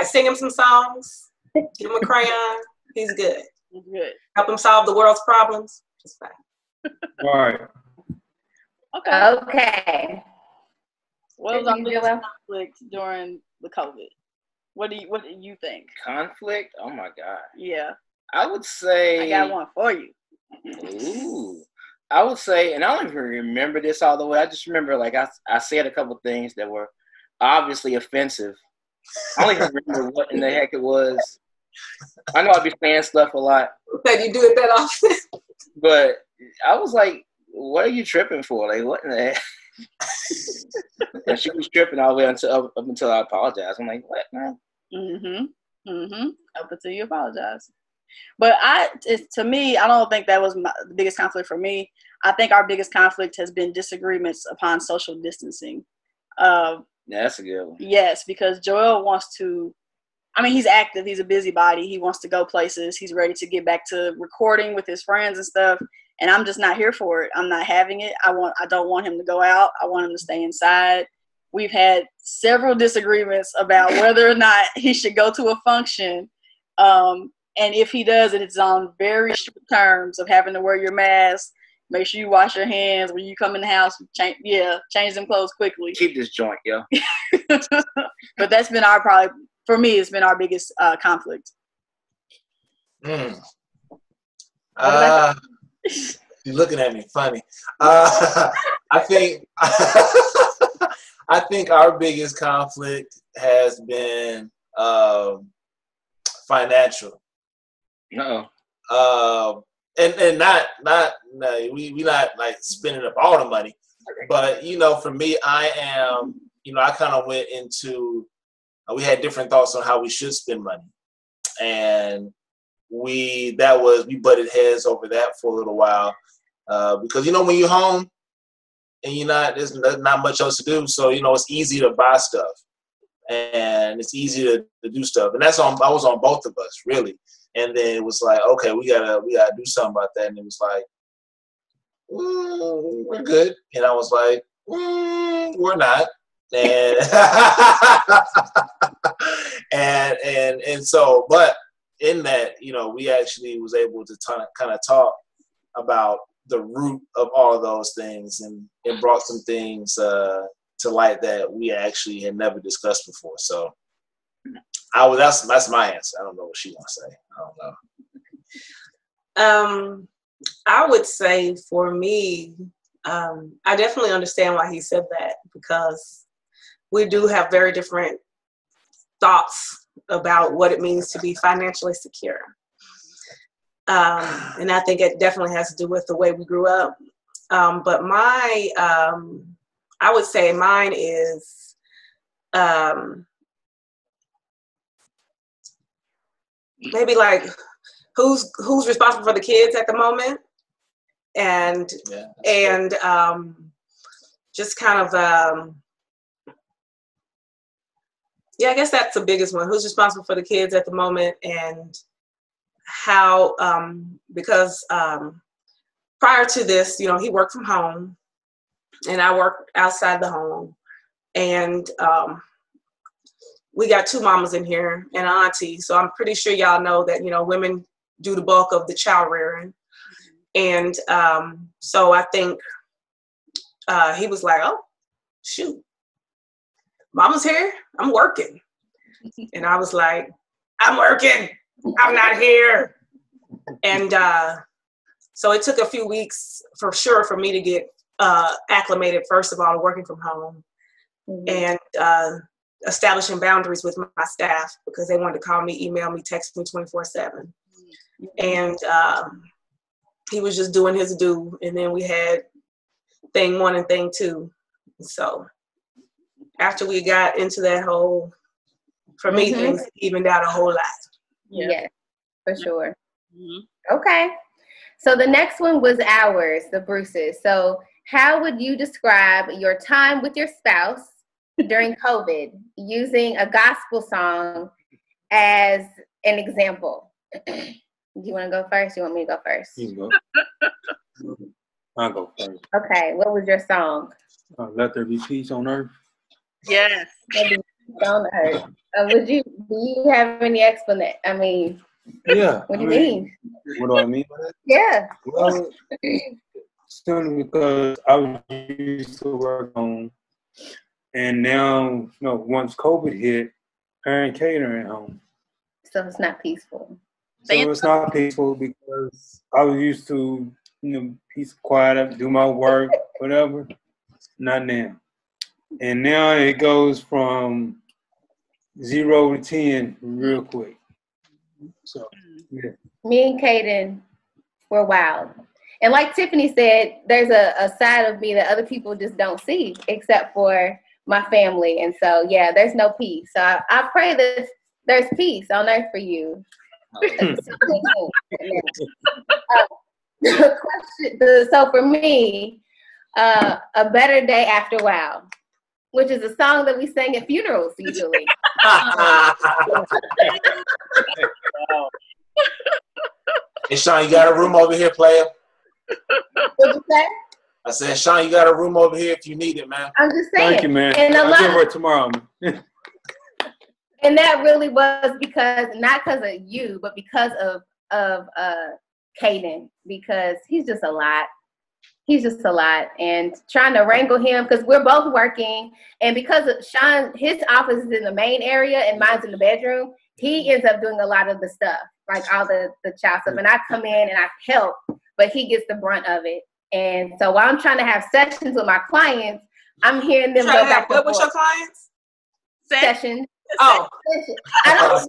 Speaker 6: Sing him some songs. Give him a crayon. He's good.
Speaker 1: He's good.
Speaker 6: Help him solve the world's problems. It's fine.
Speaker 5: All right.
Speaker 3: Okay.
Speaker 1: What was our biggest conflict during the COVID? What do you think?
Speaker 4: Conflict? Oh my God.
Speaker 1: Yeah.
Speaker 4: I would say
Speaker 1: I got one for you.
Speaker 4: Ooh. I would say, and I don't even remember this all the way. I just remember, like, I said a couple things that were obviously offensive. I don't even remember what in the heck it was. I know I'd be saying stuff a lot.
Speaker 6: That you do it that often.
Speaker 4: But I was like, what are you tripping for? Like, what in the heck? And she was tripping all the way up until I apologized. I'm like, what, man?
Speaker 1: Mm-hmm. Mm-hmm. Up until you apologize. But to me, I don't think that was the biggest conflict for me. I think our biggest conflict has been disagreements upon social distancing.
Speaker 4: That's a good one.
Speaker 1: Yes, because Joel wants to. I mean, he's active. He's a busybody. He wants to go places. He's ready to get back to recording with his friends and stuff. And I'm just not here for it. I'm not having it. I don't want him to go out. I want him to stay inside. We've had several disagreements about whether or not he should go to a function. And if he does it, it's on very strict terms of having to wear your mask. Make sure you wash your hands when you come in the house. Change them clothes quickly.
Speaker 4: Keep this joint, yo.
Speaker 1: But that's been for me, it's been our biggest conflict.
Speaker 2: You're looking at me funny. I think our biggest conflict has been financial.
Speaker 1: Uh-oh.
Speaker 2: And not we not like spending up all the money, but for me, I am I kind of went into we had different thoughts on how we should spend money, and we butted heads over that for a little while because when you're home and there's not much else to do, so it's easy to buy stuff and it's easy to do stuff, and I was on both of us really. And then it was like, okay, we gotta do something about that. And it was like, we're good. And I was like, we're not. And and so, but in that, we actually was able to kind of talk about the root of all of those things, and it brought some things to light that we actually had never discussed before. So. That's my answer. I don't know what she wants to say. I don't know.
Speaker 6: I would say for me, I definitely understand why he said that, because we do have very different thoughts about what it means to be financially secure. And I think it definitely has to do with the way we grew up. But I would say mine is, maybe like who's responsible for the kids at the moment, and just kind of I guess that's the biggest one. Who's responsible for the kids at the moment, and how because prior to this, he worked from home and I worked outside the home, and we got two mamas in here and an auntie. So I'm pretty sure y'all know that, women do the bulk of the child rearing. And so I think he was like, oh, shoot, mama's here, I'm working. And I was like, I'm working, I'm not here. And so it took a few weeks for sure for me to get acclimated, first of all, to working from home. And establishing boundaries with my staff, because they wanted to call me, email me, text me 24/7. And he was just doing his due. And then we had thing 1 and thing 2. So after we got into that whole, for me, things evened out a whole lot.
Speaker 3: Yeah, for sure. Okay. So the next one was ours, the Bruces. So how would you describe your time with your spouse during COVID, using a gospel song as an example? Do you want to go first? You want me to go first?
Speaker 5: You go. I'll go first.
Speaker 3: Okay. What was your song?
Speaker 5: Let There Be Peace on Earth.
Speaker 1: Yes.
Speaker 3: Let there be peace on earth. Do you have any explanation? I mean,
Speaker 5: yeah.
Speaker 3: What do you mean?
Speaker 5: What do I mean by that?
Speaker 3: Yeah.
Speaker 5: Well, simply because I was used to work home. And now, once COVID hit, parent catering home.
Speaker 3: So it's not peaceful.
Speaker 5: So it's not peaceful because I was used to, peace, quiet, do my work, whatever. Not now. And now it goes from 0 to 10 real quick. So, yeah.
Speaker 3: Me and Kaden were wild. And like Tiffany said, there's a side of me that other people just don't see, except for my family. And so, yeah, there's no peace. So I pray that there's peace on earth for you. So for me, A Better Day After a While, which is a song that we sing at funerals usually.
Speaker 2: Hey, Sean, you got a room over here, player?
Speaker 3: What'd you say?
Speaker 2: I said, Sean, you got a room over here if you need it, man.
Speaker 3: I'm just saying.
Speaker 5: Thank you, man.
Speaker 3: And
Speaker 5: I'll give her tomorrow.
Speaker 3: And that really was because, not because of you, but because of Caden, because he's just a lot. He's just a lot. And trying to wrangle him, because we're both working, and because of Sean, his office is in the main area and mine's in the bedroom, he ends up doing a lot of the stuff, like all the child stuff. And I come in and I help, but he gets the brunt of it. And so while I'm trying to have sessions with my clients, I'm hearing them go back and forth.
Speaker 6: What was your clients?
Speaker 3: Sessions.
Speaker 6: Oh,
Speaker 3: I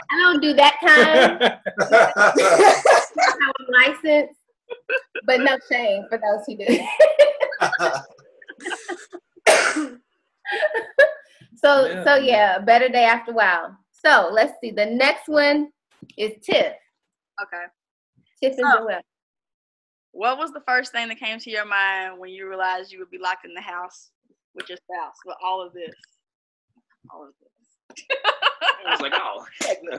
Speaker 3: don't do that kind. I'm licensed, but no shame for those who do. So yeah, A Better Day After a While. So let's see. The next one is Tiff.
Speaker 1: Okay.
Speaker 3: Tiff and Joelle.
Speaker 1: What was the first thing that came to your mind when you realized you would be locked in the house with your spouse with all of this? All of this.
Speaker 4: I was like, oh, heck no.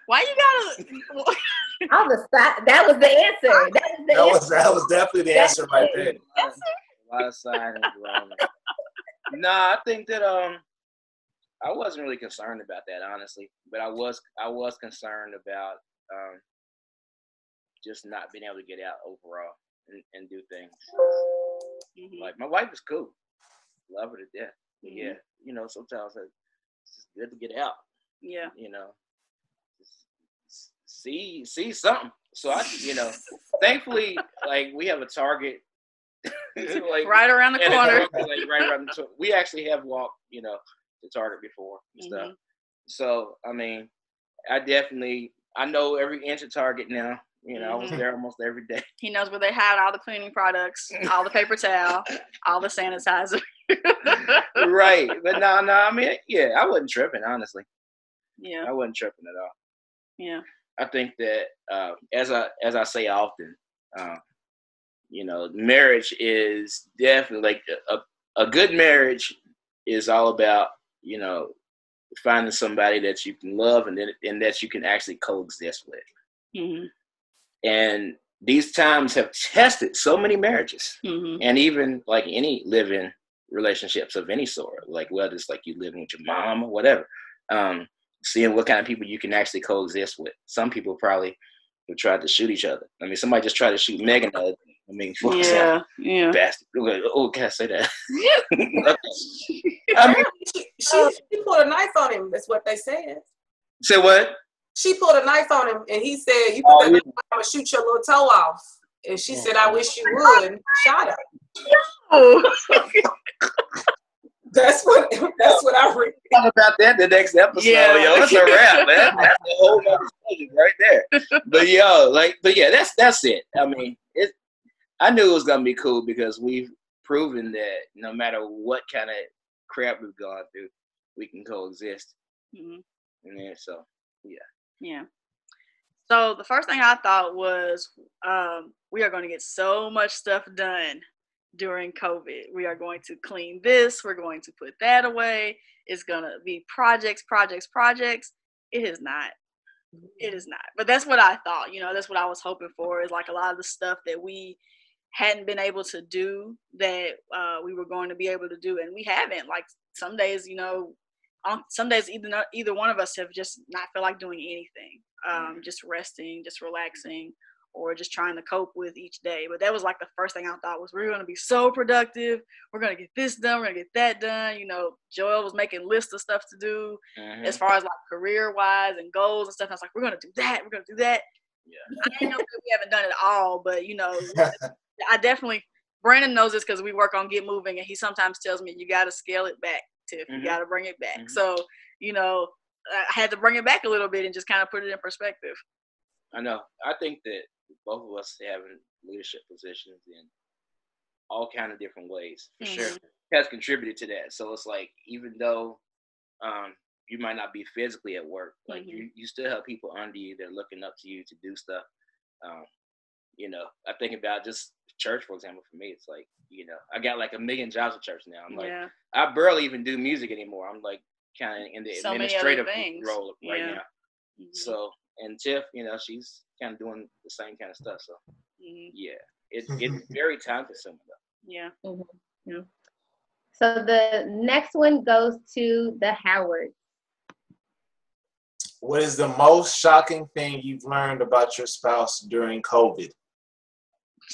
Speaker 1: Why you gotta?
Speaker 3: That was the answer.
Speaker 2: That was definitely the answer right there.
Speaker 4: A lot of signs. No, I think that I wasn't really concerned about that, honestly. But I was concerned about just not being able to get out overall and do things. Mm-hmm. Like, my wife is cool. Love her to death. Mm-hmm. Yeah, you know, sometimes it's just good to get out.
Speaker 1: Yeah.
Speaker 4: You know, just see something. So I, you know, thankfully, like, we have a Target like
Speaker 1: right around the corner.
Speaker 4: Like right around the we actually have walked, you know, to Target before and stuff. So I mean, I know every inch of Target now. You know, I was there almost every day.
Speaker 1: He knows where they hide all the cleaning products, all the paper towel, all the sanitizer.
Speaker 4: Right. But no, I mean, yeah, I wasn't tripping, honestly.
Speaker 1: Yeah.
Speaker 4: I wasn't tripping at all.
Speaker 1: Yeah.
Speaker 4: I think that as I say often, you know, marriage is definitely like a good marriage is all about, you know, finding somebody that you can love and that you can actually coexist with. Mm-hmm. And these times have tested so many marriages, and even like any live-in relationships of any sort, like whether it's like you living with your mom or whatever, seeing what kind of people you can actually coexist with. Some people probably have tried to shoot each other. I mean, somebody just tried to shoot Megan. I mean, for example, bastard. Oh, can I say that?
Speaker 6: I mean, she pulled a knife on him. That's what they said.
Speaker 4: Say what?
Speaker 6: She pulled a knife on him, and he said, "You put that knife, I'm gonna shoot your little toe off." And she said, "I wish you would," and shot her.
Speaker 1: Oh.
Speaker 6: That's what I read.
Speaker 4: Talk about that the next episode. Yeah. Yo, it's a wrap, man. That's a whole other subject right there. But that's it. I mean, I knew it was gonna be cool because we've proven that no matter what kind of crap we've gone through, we can coexist. And then, so yeah.
Speaker 1: Yeah. So the first thing I thought was, we are going to get so much stuff done during COVID. We are going to clean this. We're going to put that away. It's going to be projects. It is not. It is not. But that's what I thought. You know, that's what I was hoping for, is like a lot of the stuff that we hadn't been able to do that we were going to be able to do. And we haven't. Like some days, you know, some days either one of us have just not feel like doing anything, just resting, just relaxing, or just trying to cope with each day. But that was like the first thing I thought was, we're going to be so productive. We're going to get this done. We're going to get that done. You know, Joel was making lists of stuff to do as far as like career wise and goals and stuff. I was like, we're going to do that. We're going to do that. Yeah. I didn't know that we haven't done it all, but you know, I definitely, Brandon knows this because we work on Get Moving, and he sometimes tells me, you got to scale it back, Tiff. You got to bring it back. So, you know, I had to bring it back a little bit and just kind of put it in perspective.
Speaker 4: I know. I think that both of us have leadership positions in all kind of different ways, for sure. has contributed to that. So it's like, even though you might not be physically at work, like you still have people under you that are looking up to you to do stuff. You know, I think about just church, for example. For me, it's like, you know, I got like 1 million jobs at church now. I'm like, I barely even do music anymore. I'm like kind of in the administrative role right now. So, and Tiff, you know, she's kind of doing the same kind of stuff. So, yeah, it's very time consuming though.
Speaker 1: Yeah.
Speaker 3: Yeah. So the next one goes to the Howard.
Speaker 2: What is the most shocking thing you've learned about your spouse during COVID?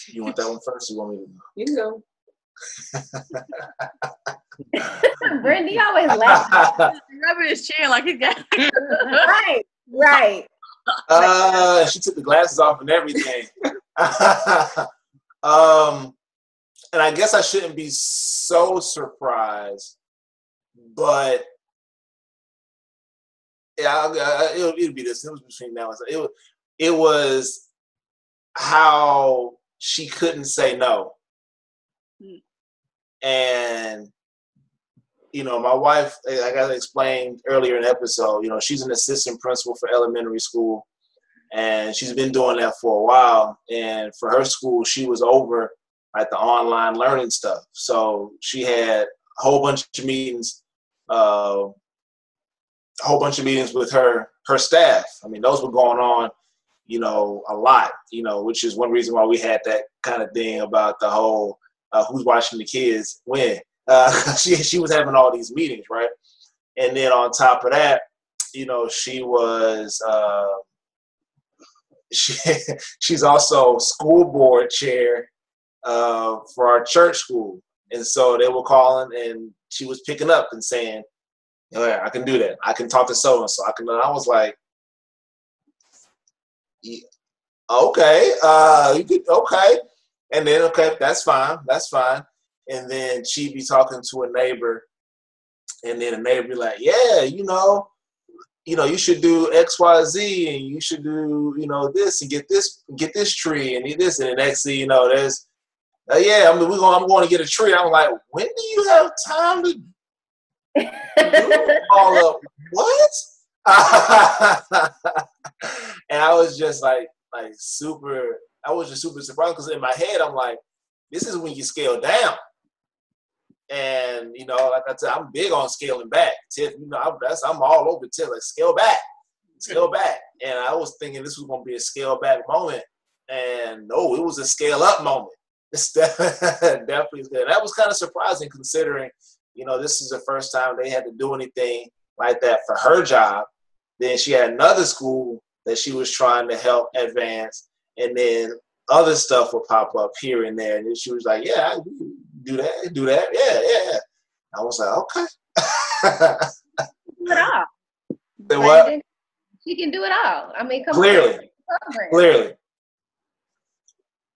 Speaker 2: You want that one first, or you want me to go?
Speaker 6: You can go.
Speaker 3: Brandy always laughs.
Speaker 1: Rubbing his chin like he's got.
Speaker 3: Right.
Speaker 2: She took the glasses off and everything. And I guess I shouldn't be so surprised, but yeah, it'll be this. It was between now and so. It was how she couldn't say no. And, you know, my wife, like I explained earlier in the episode, you know, she's an assistant principal for elementary school, and she's been doing that for a while. And for her school, she was over like the online learning stuff. So she had a whole bunch of meetings, with her staff. I mean, those were going on, you know, a lot, you know, which is one reason why we had that kind of thing about the whole who's watching the kids when. She was having all these meetings, right? And then on top of that, you know, she was she's also school board chair for our church school. And so they were calling, and she was picking up and saying, oh, yeah, I can do that. I can talk to so-and-so. I was like, yeah, okay, you could, okay. And then, okay, that's fine. And then she'd be talking to a neighbor, and then the neighbor be like, yeah, you know, you should do X, Y, Z, and you should do, you know, this and get this tree and this. And the next thing you know, there's, yeah, I mean, I'm going to get a tree. I'm like, when do you have time to do all of what? And I was just super surprised, because in my head I'm like, this is when you scale down. And, you know, like I said, I'm big on scaling back. Tiff, you know, I'm all over Tiff, like scale back. And I was thinking this was going to be a scale back moment. And no, it was a scale up moment. It's definitely good. That was kind of surprising, considering, you know, this is the first time they had to do anything like that for her job. Then she had another school that she was trying to help advance. And then other stuff would pop up here and there. And then she was like, yeah, I do that. Yeah. I was like, okay.
Speaker 3: Do it all.
Speaker 2: Say what?
Speaker 3: She can do it all. I mean,
Speaker 2: clearly.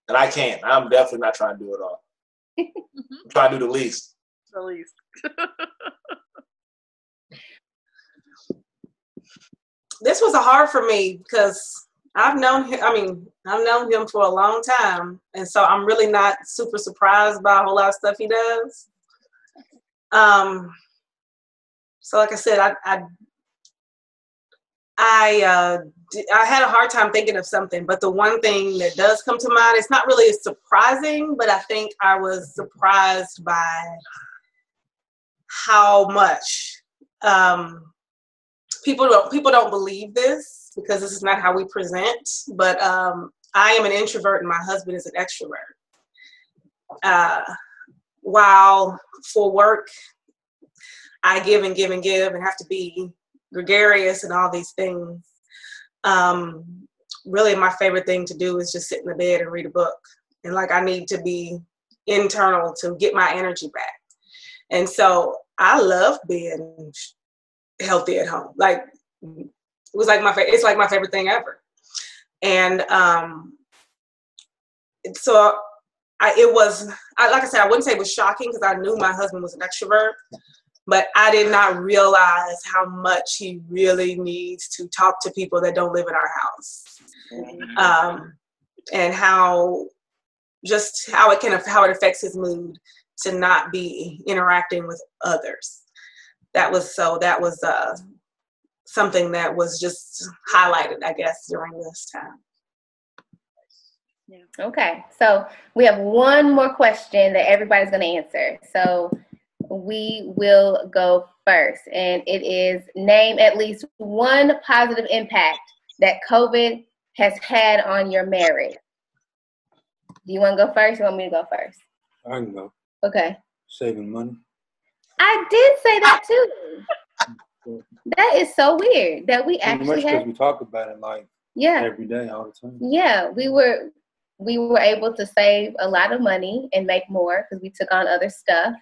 Speaker 2: And I can't. I'm definitely not trying to do it all. I'm trying to do the least.
Speaker 1: The least.
Speaker 6: This was hard for me because I've known him for a long time, and so I'm really not super surprised by a whole lot of stuff he does. So like I said, I had a hard time thinking of something, but the one thing that does come to mind, it's not really surprising, but I think I was surprised by how much people don't believe this, because this is not how we present, but I am an introvert and my husband is an extrovert. While for work, I give and give and give and have to be gregarious and all these things. Really my favorite thing to do is just sit in the bed and read a book. And like, I need to be internal to get my energy back. And so I love being healthy at home. Like, it's like my favorite thing ever. And so like I said, I wouldn't say it was shocking, because I knew my husband was an extrovert, but I did not realize how much he really needs to talk to people that don't live in our house. And how it affects his mood. to not be interacting with others. That was something that was just highlighted, I guess, during this time.
Speaker 3: Yeah. Okay, so we have one more question that everybody's going to answer. So we will go first, and it is, name at least one positive impact that COVID has had on your marriage. Do you want to go first? Or you want me to go first?
Speaker 5: I can go.
Speaker 3: Okay.
Speaker 5: Saving money.
Speaker 3: I did say that too. That is so weird that we actually
Speaker 5: because we talk about it like every day, all the time.
Speaker 3: Yeah, we were able to save a lot of money and make more because we took on other stuff.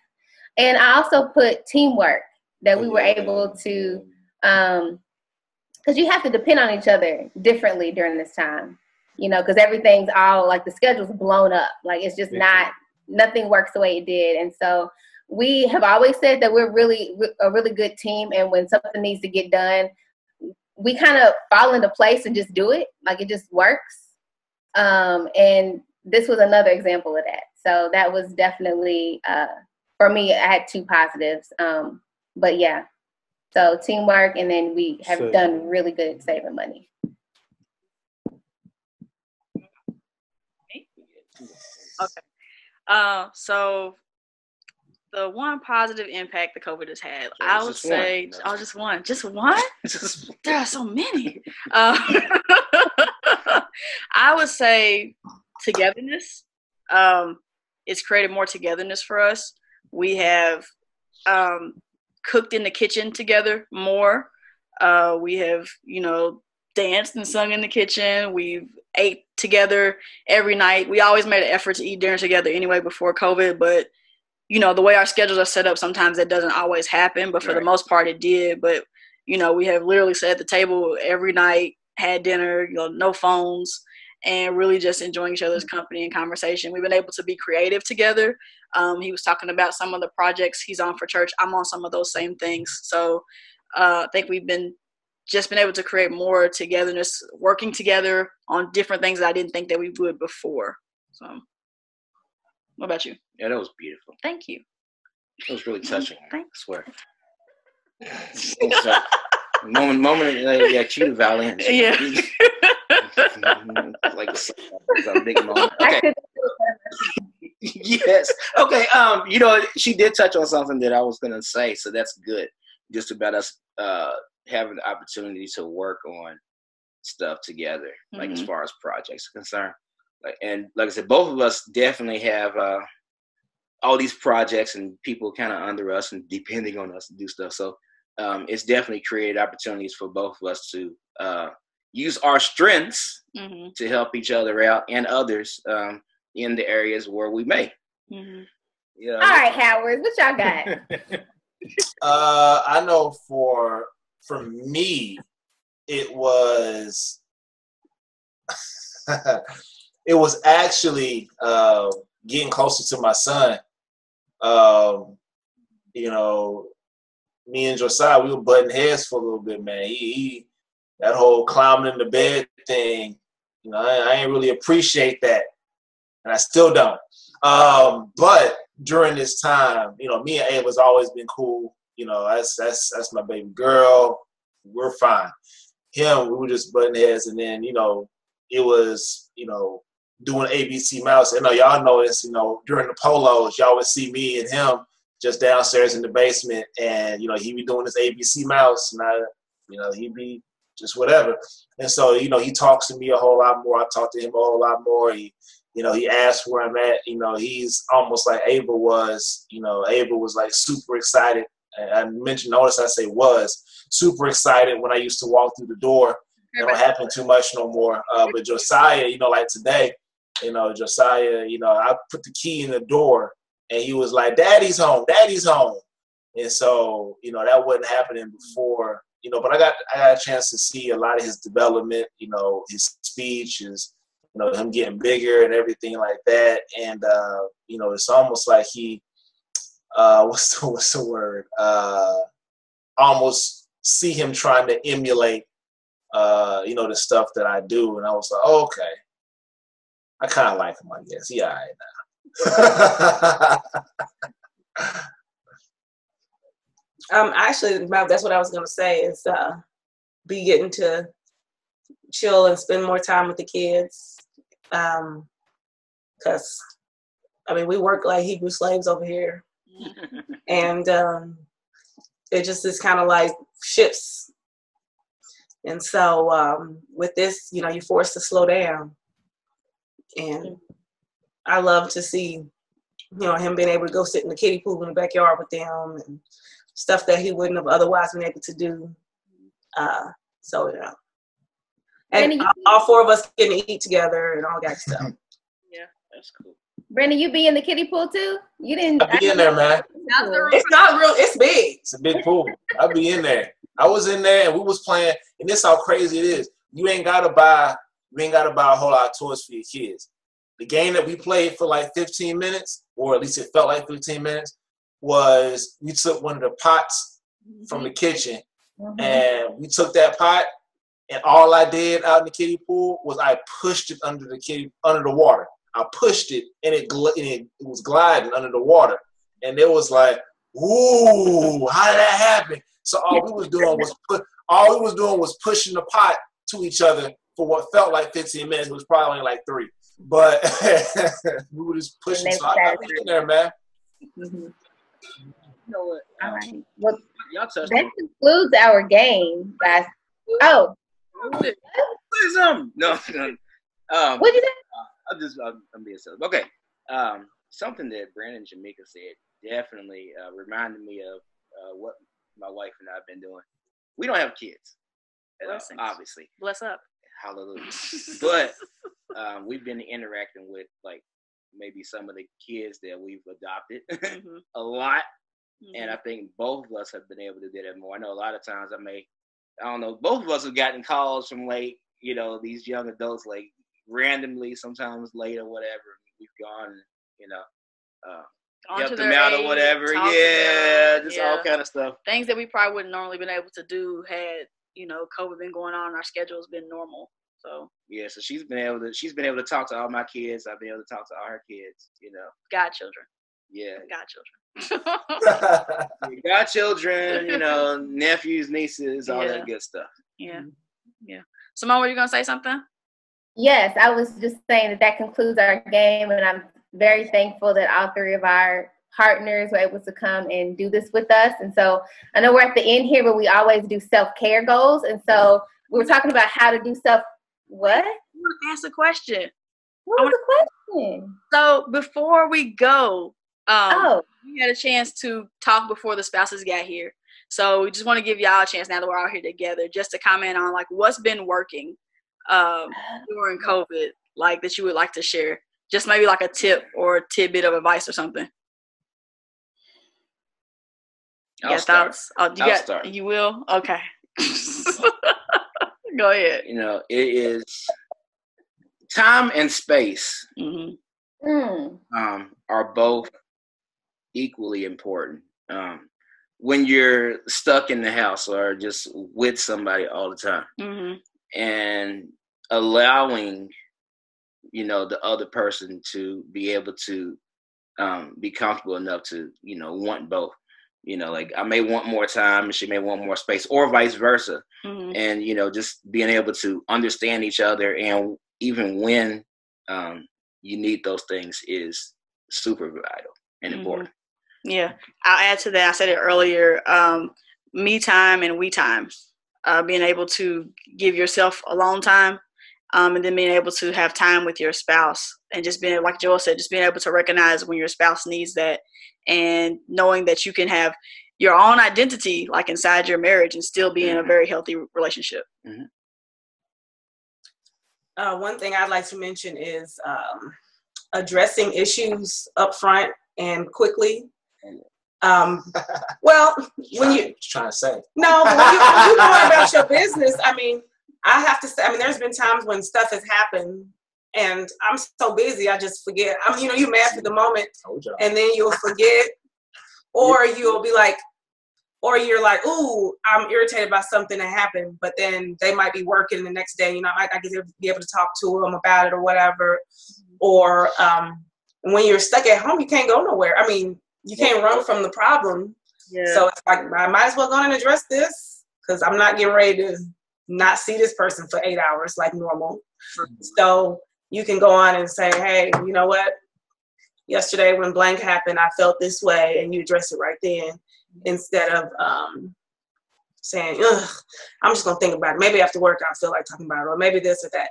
Speaker 3: And I also put teamwork, that we were able to, because you have to depend on each other differently during this time, you know, because everything's all like the schedule's blown up. Like it's just nothing works the way it did. And so we have always said that we're really a really good team. And when something needs to get done, we kind of fall into place and just do it. Like it just works. And this was another example of that. So that was definitely, for me, I had two positives. But yeah, so teamwork, and then we have done really good saving money.
Speaker 1: Okay. So the one positive impact the COVID has had, I would say, just one. Just one? There are so many. I would say togetherness. It's created more togetherness for us. We have cooked in the kitchen together more. We have, danced and sung in the kitchen. We've ate together every night. We always made an effort to eat dinner together anyway before COVID, but the way our schedules are set up, sometimes that doesn't always happen, but for the most part it did. But, we have literally sat at the table every night, had dinner, no phones, and really just enjoying each other's company and conversation. We've been able to be creative together. He was talking about some of the projects he's on for church. I'm on some of those same things. So I think we've been able to create more togetherness, working together on different things that I didn't think that we would before. So what about you?
Speaker 4: Yeah, that was beautiful.
Speaker 1: Thank you.
Speaker 4: It was really touching.
Speaker 1: Thanks.
Speaker 4: I swear. moment that cheetah violin.
Speaker 1: Yeah.
Speaker 4: Like a big moment. Okay. Yes. Okay. She did touch on something that I was gonna say, so that's good. Just about us having the opportunity to work on stuff together, like as far as projects are concerned. Like I said, both of us definitely have all these projects and people kind of under us and depending on us to do stuff. So it's definitely created opportunities for both of us to use our strengths to help each other out and others in the areas where we may.
Speaker 3: All right, Howard, what y'all got?
Speaker 2: I know for me, it was it was actually getting closer to my son. Me and Josiah, we were butting heads for a little bit, man. He that whole climbing in the bed thing, I ain't really appreciate that, and I still don't. But during this time, me and Ava's always been cool. That's my baby girl. We're fine. Him, we were just butting heads, and then it was doing ABC Mouse. I know y'all know this. During the polos, y'all would see me and him just downstairs in the basement, and he'd be doing his ABC Mouse, and he'd be just whatever. And so he talks to me a whole lot more. I talk to him a whole lot more. He asks where I'm at. He's almost like Ava was. Ava was like super excited. I notice I say was super excited when I used to walk through the door. It don't happen too much no more. But Josiah, like today, Josiah, I put the key in the door and he was like, Daddy's home. And so, that wasn't happening before, but I got a chance to see a lot of his development, his speech, him getting bigger and everything like that. And, it's almost like he, what's the word? Almost see him trying to emulate, the stuff that I do. And I was like, oh, okay. I kind of like him, I guess. Yeah, all right now.
Speaker 6: Actually, that's what I was gonna say is be getting to chill and spend more time with the kids. Because I mean, we work like Hebrew slaves over here, and it just is kind of like shifts. And so with this, you know, you're forced to slow down. And I love to see, you know, him being able to go sit in the kiddie pool in the backyard with them and stuff that he wouldn't have otherwise been able to do. So, you know. And all four of us getting to eat together and all that stuff.
Speaker 1: Yeah, that's cool.
Speaker 3: Brandon, you be in the kiddie pool too? You didn't.
Speaker 2: I be in there, man.
Speaker 6: It's not real. It's big.
Speaker 2: It's a big pool. I be in there. I was in there and we was playing. And this how crazy it is. You ain't gotta buy a whole lot of toys for your kids. The game that we played for like 15 minutes, or at least it felt like 15 minutes, was we took one of the pots from the kitchen, and we took that pot, and all I did out in the kiddie pool was I pushed it under the water. I pushed it, and it was gliding under the water, and it was like, ooh, how did that happen? So all we was doing was pushing the pot to each other for what felt like 15 minutes. It was probably only like 3. But we were just pushing. So I be in there, man.
Speaker 3: Mm-hmm.
Speaker 1: You know what?
Speaker 3: All right. Well,
Speaker 1: Y'all touched
Speaker 3: that concludes our game, guys. Oh.
Speaker 4: Say something. No.
Speaker 3: What did you say?
Speaker 4: I'm being silly. Okay. Something that Brandon and Jamaica said definitely reminded me of what my wife and I have been doing. We don't have kids, obviously.
Speaker 1: Bless up.
Speaker 4: Hallelujah. But we've been interacting with like maybe some of the kids that we've adopted a lot. And I think both of us have been able to do that more. I know a lot of times both of us have gotten calls from like, you know, these young adults like randomly, sometimes late or whatever. We've gone, you know, helped them out or whatever. Yeah, just all kind of stuff.
Speaker 1: Things that we probably wouldn't normally been able to do had, you know, COVID been going on. Our schedule's been normal. So
Speaker 4: yeah, so she's been able to talk to all my kids. I've been able to talk to all her kids, you know.
Speaker 1: Godchildren.
Speaker 4: Yeah.
Speaker 1: Godchildren.
Speaker 4: Godchildren, you know, nephews, nieces, all that good stuff.
Speaker 1: Yeah. Yeah. Simone, were you gonna say something?
Speaker 3: Yes, I was just saying that concludes our game, and I'm very thankful that all 3 of our partners were able to come and do this with us. And so I know we're at the end here, but we always do self-care goals. And so we were talking about how to do what?
Speaker 1: I want to ask a question.
Speaker 3: What was the question?
Speaker 1: So before we go, we had a chance to talk before the spouses got here. So we just want to give y'all a chance now that we're all here together, just to comment on like what's been working during COVID, like that you would like to share. Just maybe like a tip or a tidbit of advice or something.
Speaker 4: I'll start.
Speaker 1: Start. You will? Okay. Go ahead.
Speaker 4: You know, it is time and space are both equally important. When you're stuck in the house or just with somebody all the time, and allowing, you know, the other person to be able to be comfortable enough to, you know, want both. You know, like I may want more time and she may want more space, or vice versa. And, you know, just being able to understand each other, and even when you need those things, is super vital and important.
Speaker 1: Yeah. I'll add to that. I said it earlier, me time and we time. Being able to give yourself alone time, and then being able to have time with your spouse, and just being, like Joel said, just being able to recognize when your spouse needs that, and knowing that you can have your own identity like inside your marriage and still be in a very healthy relationship.
Speaker 6: One thing I'd like to mention is addressing issues up front and quickly. Well, when you
Speaker 2: trying to say
Speaker 6: no, but when you know about your business, I mean, I have to say, I mean, there's been times when stuff has happened and I'm so busy, I just forget. I mean, you know, you're mad for the moment and then you'll forget, or you'll be like, or you're like, ooh, I'm irritated about something that happened, but then they might be working the next day, you know, I might not be able to talk to them about it or whatever. Or when you're stuck at home, you can't go nowhere. I mean, you can't run from the problem. Yeah. So it's like, I might as well go and address this because I'm not getting ready to not see this person for 8 hours like normal. So you can go on and say, hey, you know what? Yesterday when blank happened, I felt this way, and you address it right then instead of saying, ugh, I'm just going to think about it. Maybe after work I feel like talking about it, or maybe this or that.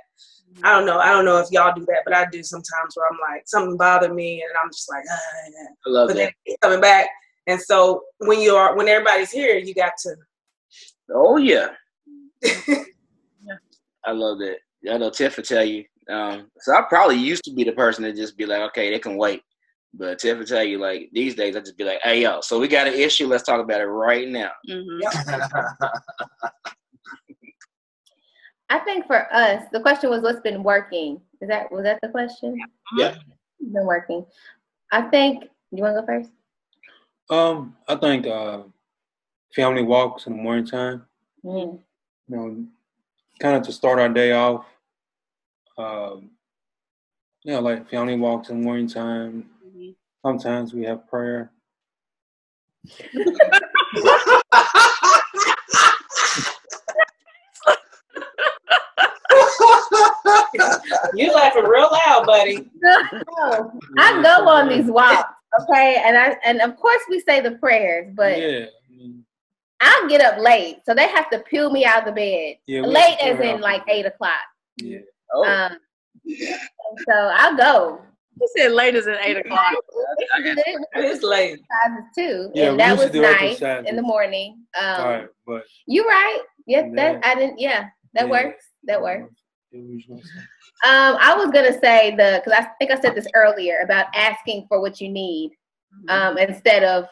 Speaker 6: I don't know. I don't know if y'all do that, but I do sometimes where I'm like, something bothered me, and I'm just like, yeah.
Speaker 4: I love
Speaker 6: but
Speaker 4: that.
Speaker 6: then it's coming back. And so when everybody's here, you got to.
Speaker 4: Oh, yeah. I love that. I know Tiff will tell you. So I probably used to be the person to just be like, okay, they can wait. But Tiff will tell you, like, these days I just be like, hey, yo, so we got an issue. Let's talk about it right now.
Speaker 3: I think for us, the question was, what's been working? Was that the question?
Speaker 2: Yeah.
Speaker 3: What's been working? I think, you want to go first?
Speaker 5: I think family walks in the morning time.
Speaker 3: Mm.
Speaker 5: You know, kind of to start our day off. Like family walks in the morning time. Mm-hmm. Sometimes we have prayer.
Speaker 6: You laughing real loud, buddy.
Speaker 3: No, I go on these walks, okay, and of course we say the prayers, but I get up late, so they have to peel me out of the bed. Late as in like 8 o'clock.
Speaker 5: Yeah.
Speaker 4: Oh.
Speaker 3: So I'll go.
Speaker 1: You said late as in 8 o'clock.
Speaker 6: It's late.
Speaker 3: Too.
Speaker 5: Yeah,
Speaker 3: and that was nice in the morning.
Speaker 5: Right, but
Speaker 3: you're right. Yeah, that works. That works. I was gonna say because I think I said this earlier about asking for what you need, instead of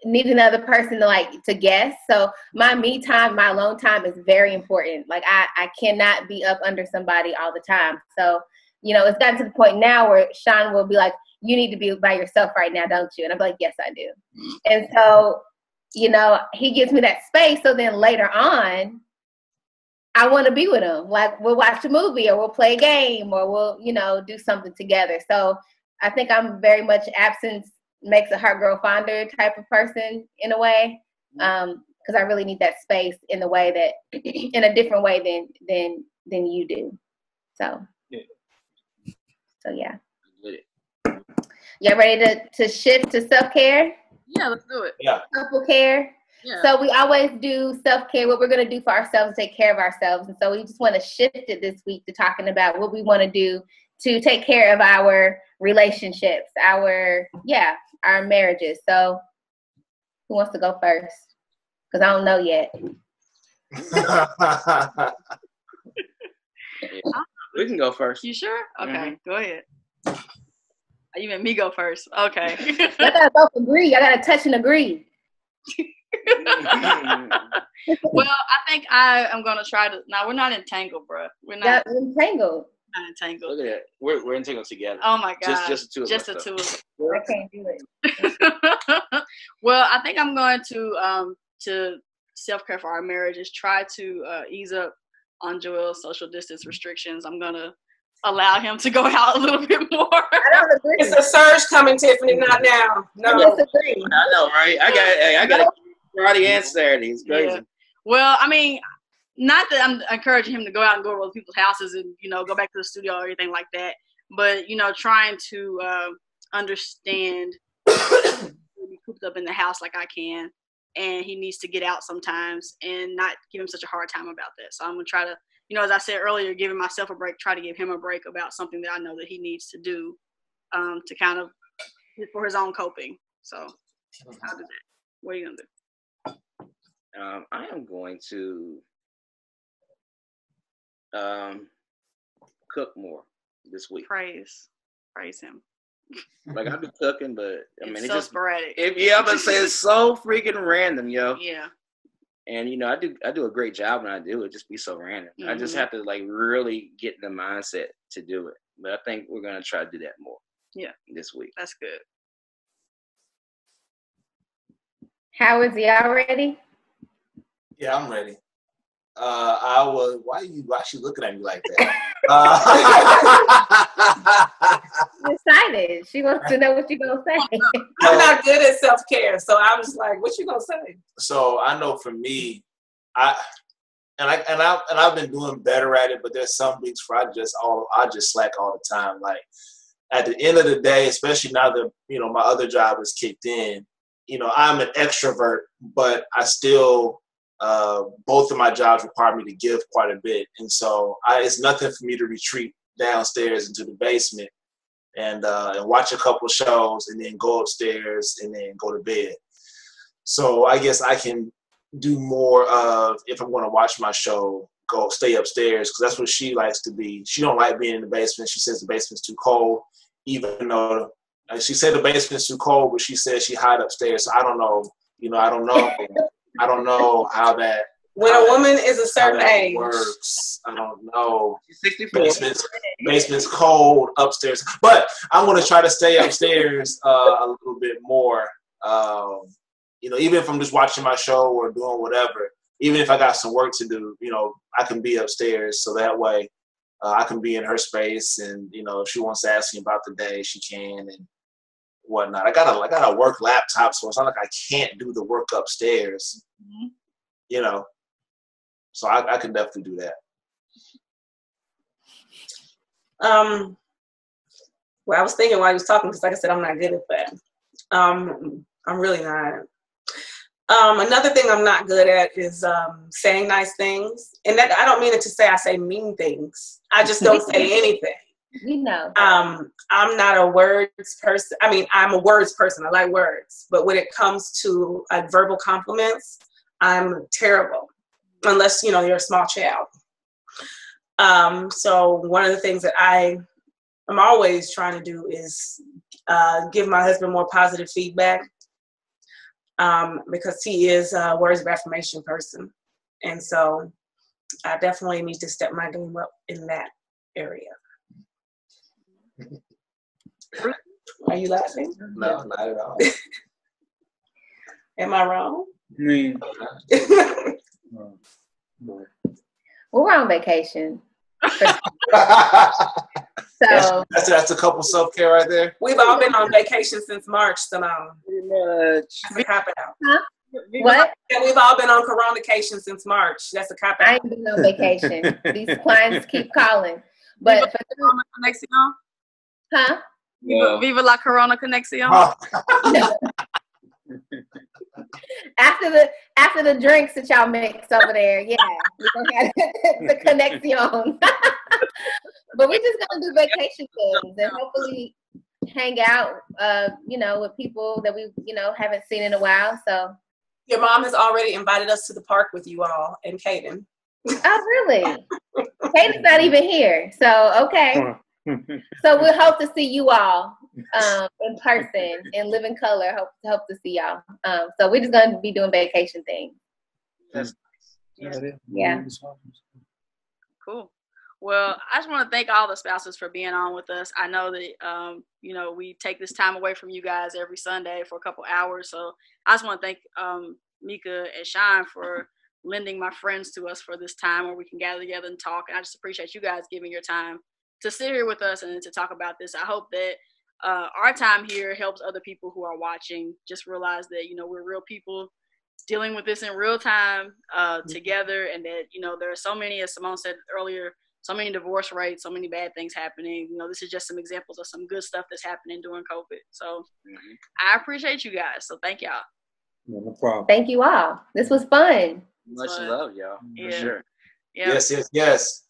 Speaker 3: needing another person to guess. So my me time, my alone time is very important. Like I cannot be up under somebody all the time. So it's gotten to the point now where Sean will be like, you need to be by yourself right now, don't you? And I'm like, yes, I do. And so, he gives me that space. So then later on, I want to be with him. Like we'll watch a movie or we'll play a game or we'll, do something together. So I think I'm very much absence makes a heart grow fonder type of person in a way. Because I really need that space in the way that in a different way than you do. So yeah. Y'all ready to shift to self-care?
Speaker 1: Yeah, let's do it.
Speaker 2: Yeah.
Speaker 3: Couple care.
Speaker 1: Yeah.
Speaker 3: So we always do self-care, what we're going to do for ourselves, take care of ourselves. And so we just want to shift it this week to talking about what we want to do to take care of our relationships, our marriages. So who wants to go first? Because I don't know yet.
Speaker 4: We can go first.
Speaker 1: You sure? Okay, Go ahead. You meant me go first. Okay.
Speaker 3: I gotta both agree. I gotta touch and agree.
Speaker 1: Well, I think I am gonna try to. No, we're not entangled, bro. We're not
Speaker 3: entangled.
Speaker 1: Not entangled.
Speaker 4: Look at that. We're entangled together.
Speaker 1: Oh my God.
Speaker 4: Just the two of us.
Speaker 1: Just the two of us.
Speaker 3: I can't do it.
Speaker 1: Well, I think I'm going to self-care for our marriage is try to ease up on Joel's social distance restrictions. I'm gonna allow him to go out a little bit more.
Speaker 3: I don't agree.
Speaker 6: It's a surge coming, Tiffany, not now. No.
Speaker 3: I disagree.
Speaker 4: I know, right? I got Friday and Saturday. It's crazy.
Speaker 1: Yeah. Well, I mean, not that I'm encouraging him to go out and go to other people's houses and, go back to the studio or anything like that. But, trying to understand be cooped up in the house like I can. And he needs to get out sometimes and not give him such a hard time about that. So I'm going to try to, as I said earlier, giving myself a break, try to give him a break about something that I know that he needs to do to kind of for his own coping. So I'll do that. What are you going to do?
Speaker 4: I am going to cook more this week.
Speaker 1: Praise him.
Speaker 4: Like I be cooking, but I mean
Speaker 1: it's
Speaker 4: so
Speaker 1: just sporadic.
Speaker 4: I'm gonna say it's so freaking random, yo.
Speaker 1: Yeah.
Speaker 4: And I do a great job when I do it. Just be so random. I just have to really get in the mindset to do it. But I think we're gonna try to do that more.
Speaker 1: Yeah.
Speaker 4: This week.
Speaker 1: That's good.
Speaker 3: Howard's y'all ready?
Speaker 2: Yeah, I'm ready. Why she looking at me like that?
Speaker 3: Excited. She wants to know what you're gonna say.
Speaker 6: I'm not good at self-care, so I was like, "What you gonna say?"
Speaker 2: So I know for me, I've been doing better at it, but there's some weeks where I just slack all the time. Like at the end of the day, especially now that my other job is kicked in, I'm an extrovert, but I still both of my jobs require me to give quite a bit, and so it's nothing for me to retreat downstairs into the basement and watch a couple shows and then go upstairs and then go to bed. So I guess I can do more of, if I'm going to watch my show, stay upstairs, because that's what she likes to be. She don't like being in the basement. She says the basement's too cold, even though she said the basement's too cold, but she says she hide upstairs. So I don't know. I don't know how that.
Speaker 6: When a woman is a certain age,
Speaker 2: works. I don't know.
Speaker 4: She's 64.
Speaker 2: Basement's cold upstairs, but I'm going to try to stay upstairs a little bit more. Even if I'm just watching my show or doing whatever, even if I got some work to do, I can be upstairs, so that way I can be in her space, and if she wants to ask me about the day, she can and whatnot. I got a work laptop, so it's not like I can't do the work upstairs. Mm-hmm. So I can definitely do that.
Speaker 6: Well, I was thinking while you was talking, because like I said, I'm not good at that. I'm really not. Another thing I'm not good at is saying nice things. And that I don't mean it to say I say mean things. I just don't say anything.
Speaker 3: We know.
Speaker 6: I'm not a words person. I mean, I'm a words person. I like words. But when it comes to verbal compliments, I'm terrible. Unless, you're a small child. So one of the things that I'm always trying to do is give my husband more positive feedback. Because he is a words of affirmation person. And so I definitely need to step my game up in that area. Are you laughing?
Speaker 2: No, not at all.
Speaker 6: Am I wrong?
Speaker 3: We're on vacation. So
Speaker 2: that's a couple self-care right there.
Speaker 6: We've all been on vacation since March, Simone.
Speaker 4: Pretty much.
Speaker 6: That's a cop-out.
Speaker 3: Huh? What?
Speaker 6: And we've all been on Corona-cation since March. That's a cop-out.
Speaker 3: I ain't been on vacation. These clients keep calling. But for
Speaker 1: Corona Conexion?
Speaker 3: huh?
Speaker 4: Yeah.
Speaker 1: Viva la Corona Conexion?
Speaker 3: No. After the drinks that y'all mix over there, yeah, we're gonna have the connection. But we're just gonna do vacation things and hopefully hang out, with people that we, haven't seen in a while. So
Speaker 6: Your mom has already invited us to the park with you all and Kaden.
Speaker 3: Oh, really? Kaden's not even here. So okay. So we'll hope to see you all in person in living color. Hope to see y'all. So we're just gonna be doing vacation things.
Speaker 4: That's nice.
Speaker 3: Yeah.
Speaker 1: Cool. Well, I just want to thank all the spouses for being on with us. I know that, we take this time away from you guys every Sunday for a couple hours. So I just want to thank Mika and Sean for lending my friends to us for this time where we can gather together and talk. And I just appreciate you guys giving your time to sit here with us and to talk about this. I hope that our time here helps other people who are watching just realize that, we're real people dealing with this in real time together, and that, there are so many, as Simone said earlier, so many divorce rates, so many bad things happening. This is just some examples of some good stuff that's happening during COVID. So I appreciate you guys. So thank y'all.
Speaker 5: No problem.
Speaker 3: Thank you all. This was fun.
Speaker 4: Much love, y'all.
Speaker 1: Yeah.
Speaker 4: For sure.
Speaker 1: Yeah.
Speaker 2: Yes.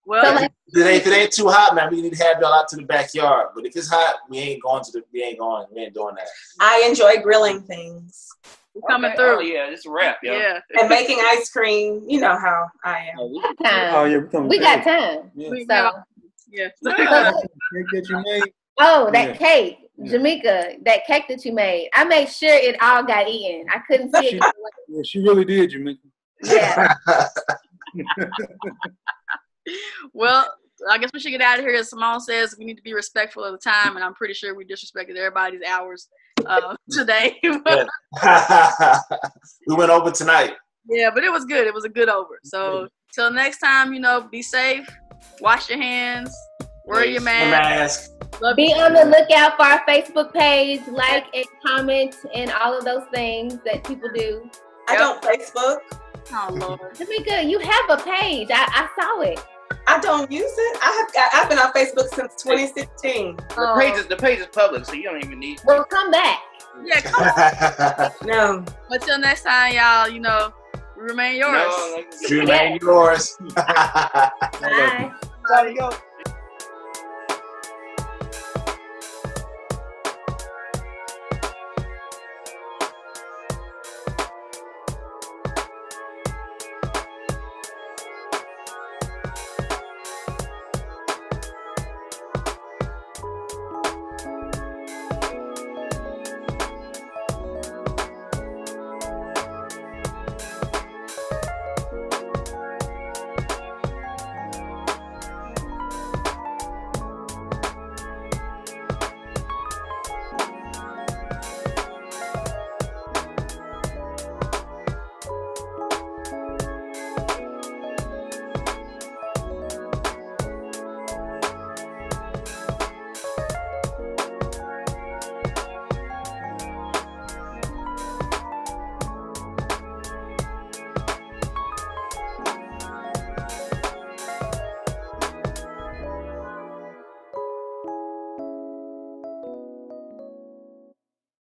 Speaker 1: Well,
Speaker 3: So
Speaker 2: If it ain't too hot, man, we need to have y'all out to the backyard. But if it's hot, we ain't doing that.
Speaker 6: I enjoy grilling things
Speaker 1: we're coming
Speaker 4: Okay.
Speaker 1: through.
Speaker 4: Oh, yeah, it's a wrap, yo.
Speaker 1: Yeah.
Speaker 6: and making ice cream. You know how I am.
Speaker 4: Oh, we
Speaker 5: Oh, yeah,
Speaker 3: we got time.
Speaker 5: Yeah.
Speaker 3: So
Speaker 1: Yeah.
Speaker 5: Cake that you made.
Speaker 3: oh, that
Speaker 5: Yeah.
Speaker 3: cake,
Speaker 5: Yeah.
Speaker 3: Jamaica, that cake that you made. I made sure it all got eaten. I couldn't see it.
Speaker 5: Yeah, she really did, Jamaica.
Speaker 3: Yeah.
Speaker 1: Well, I guess we should get out of here. As Simone says, we need to be respectful of the time, and I'm pretty sure we disrespected everybody's hours today.
Speaker 2: We went over tonight.
Speaker 1: Yeah, but it was good. It was a good over. So till next time, be safe, wash your hands, wear your mask.
Speaker 3: Be on the lookout for our Facebook page, like and comment and all of those things that people do.
Speaker 6: I don't Facebook.
Speaker 1: Oh Lord.
Speaker 3: That'd be good. You have a page. I saw it.
Speaker 6: I don't use it. I've been on Facebook since 2016.
Speaker 4: The page is public, so you don't even need.
Speaker 3: Well, come back.
Speaker 1: Yeah, come on.
Speaker 6: No.
Speaker 1: But till next time, y'all, remain yours.
Speaker 2: Remain yours.
Speaker 3: Bye.
Speaker 4: Gotta go.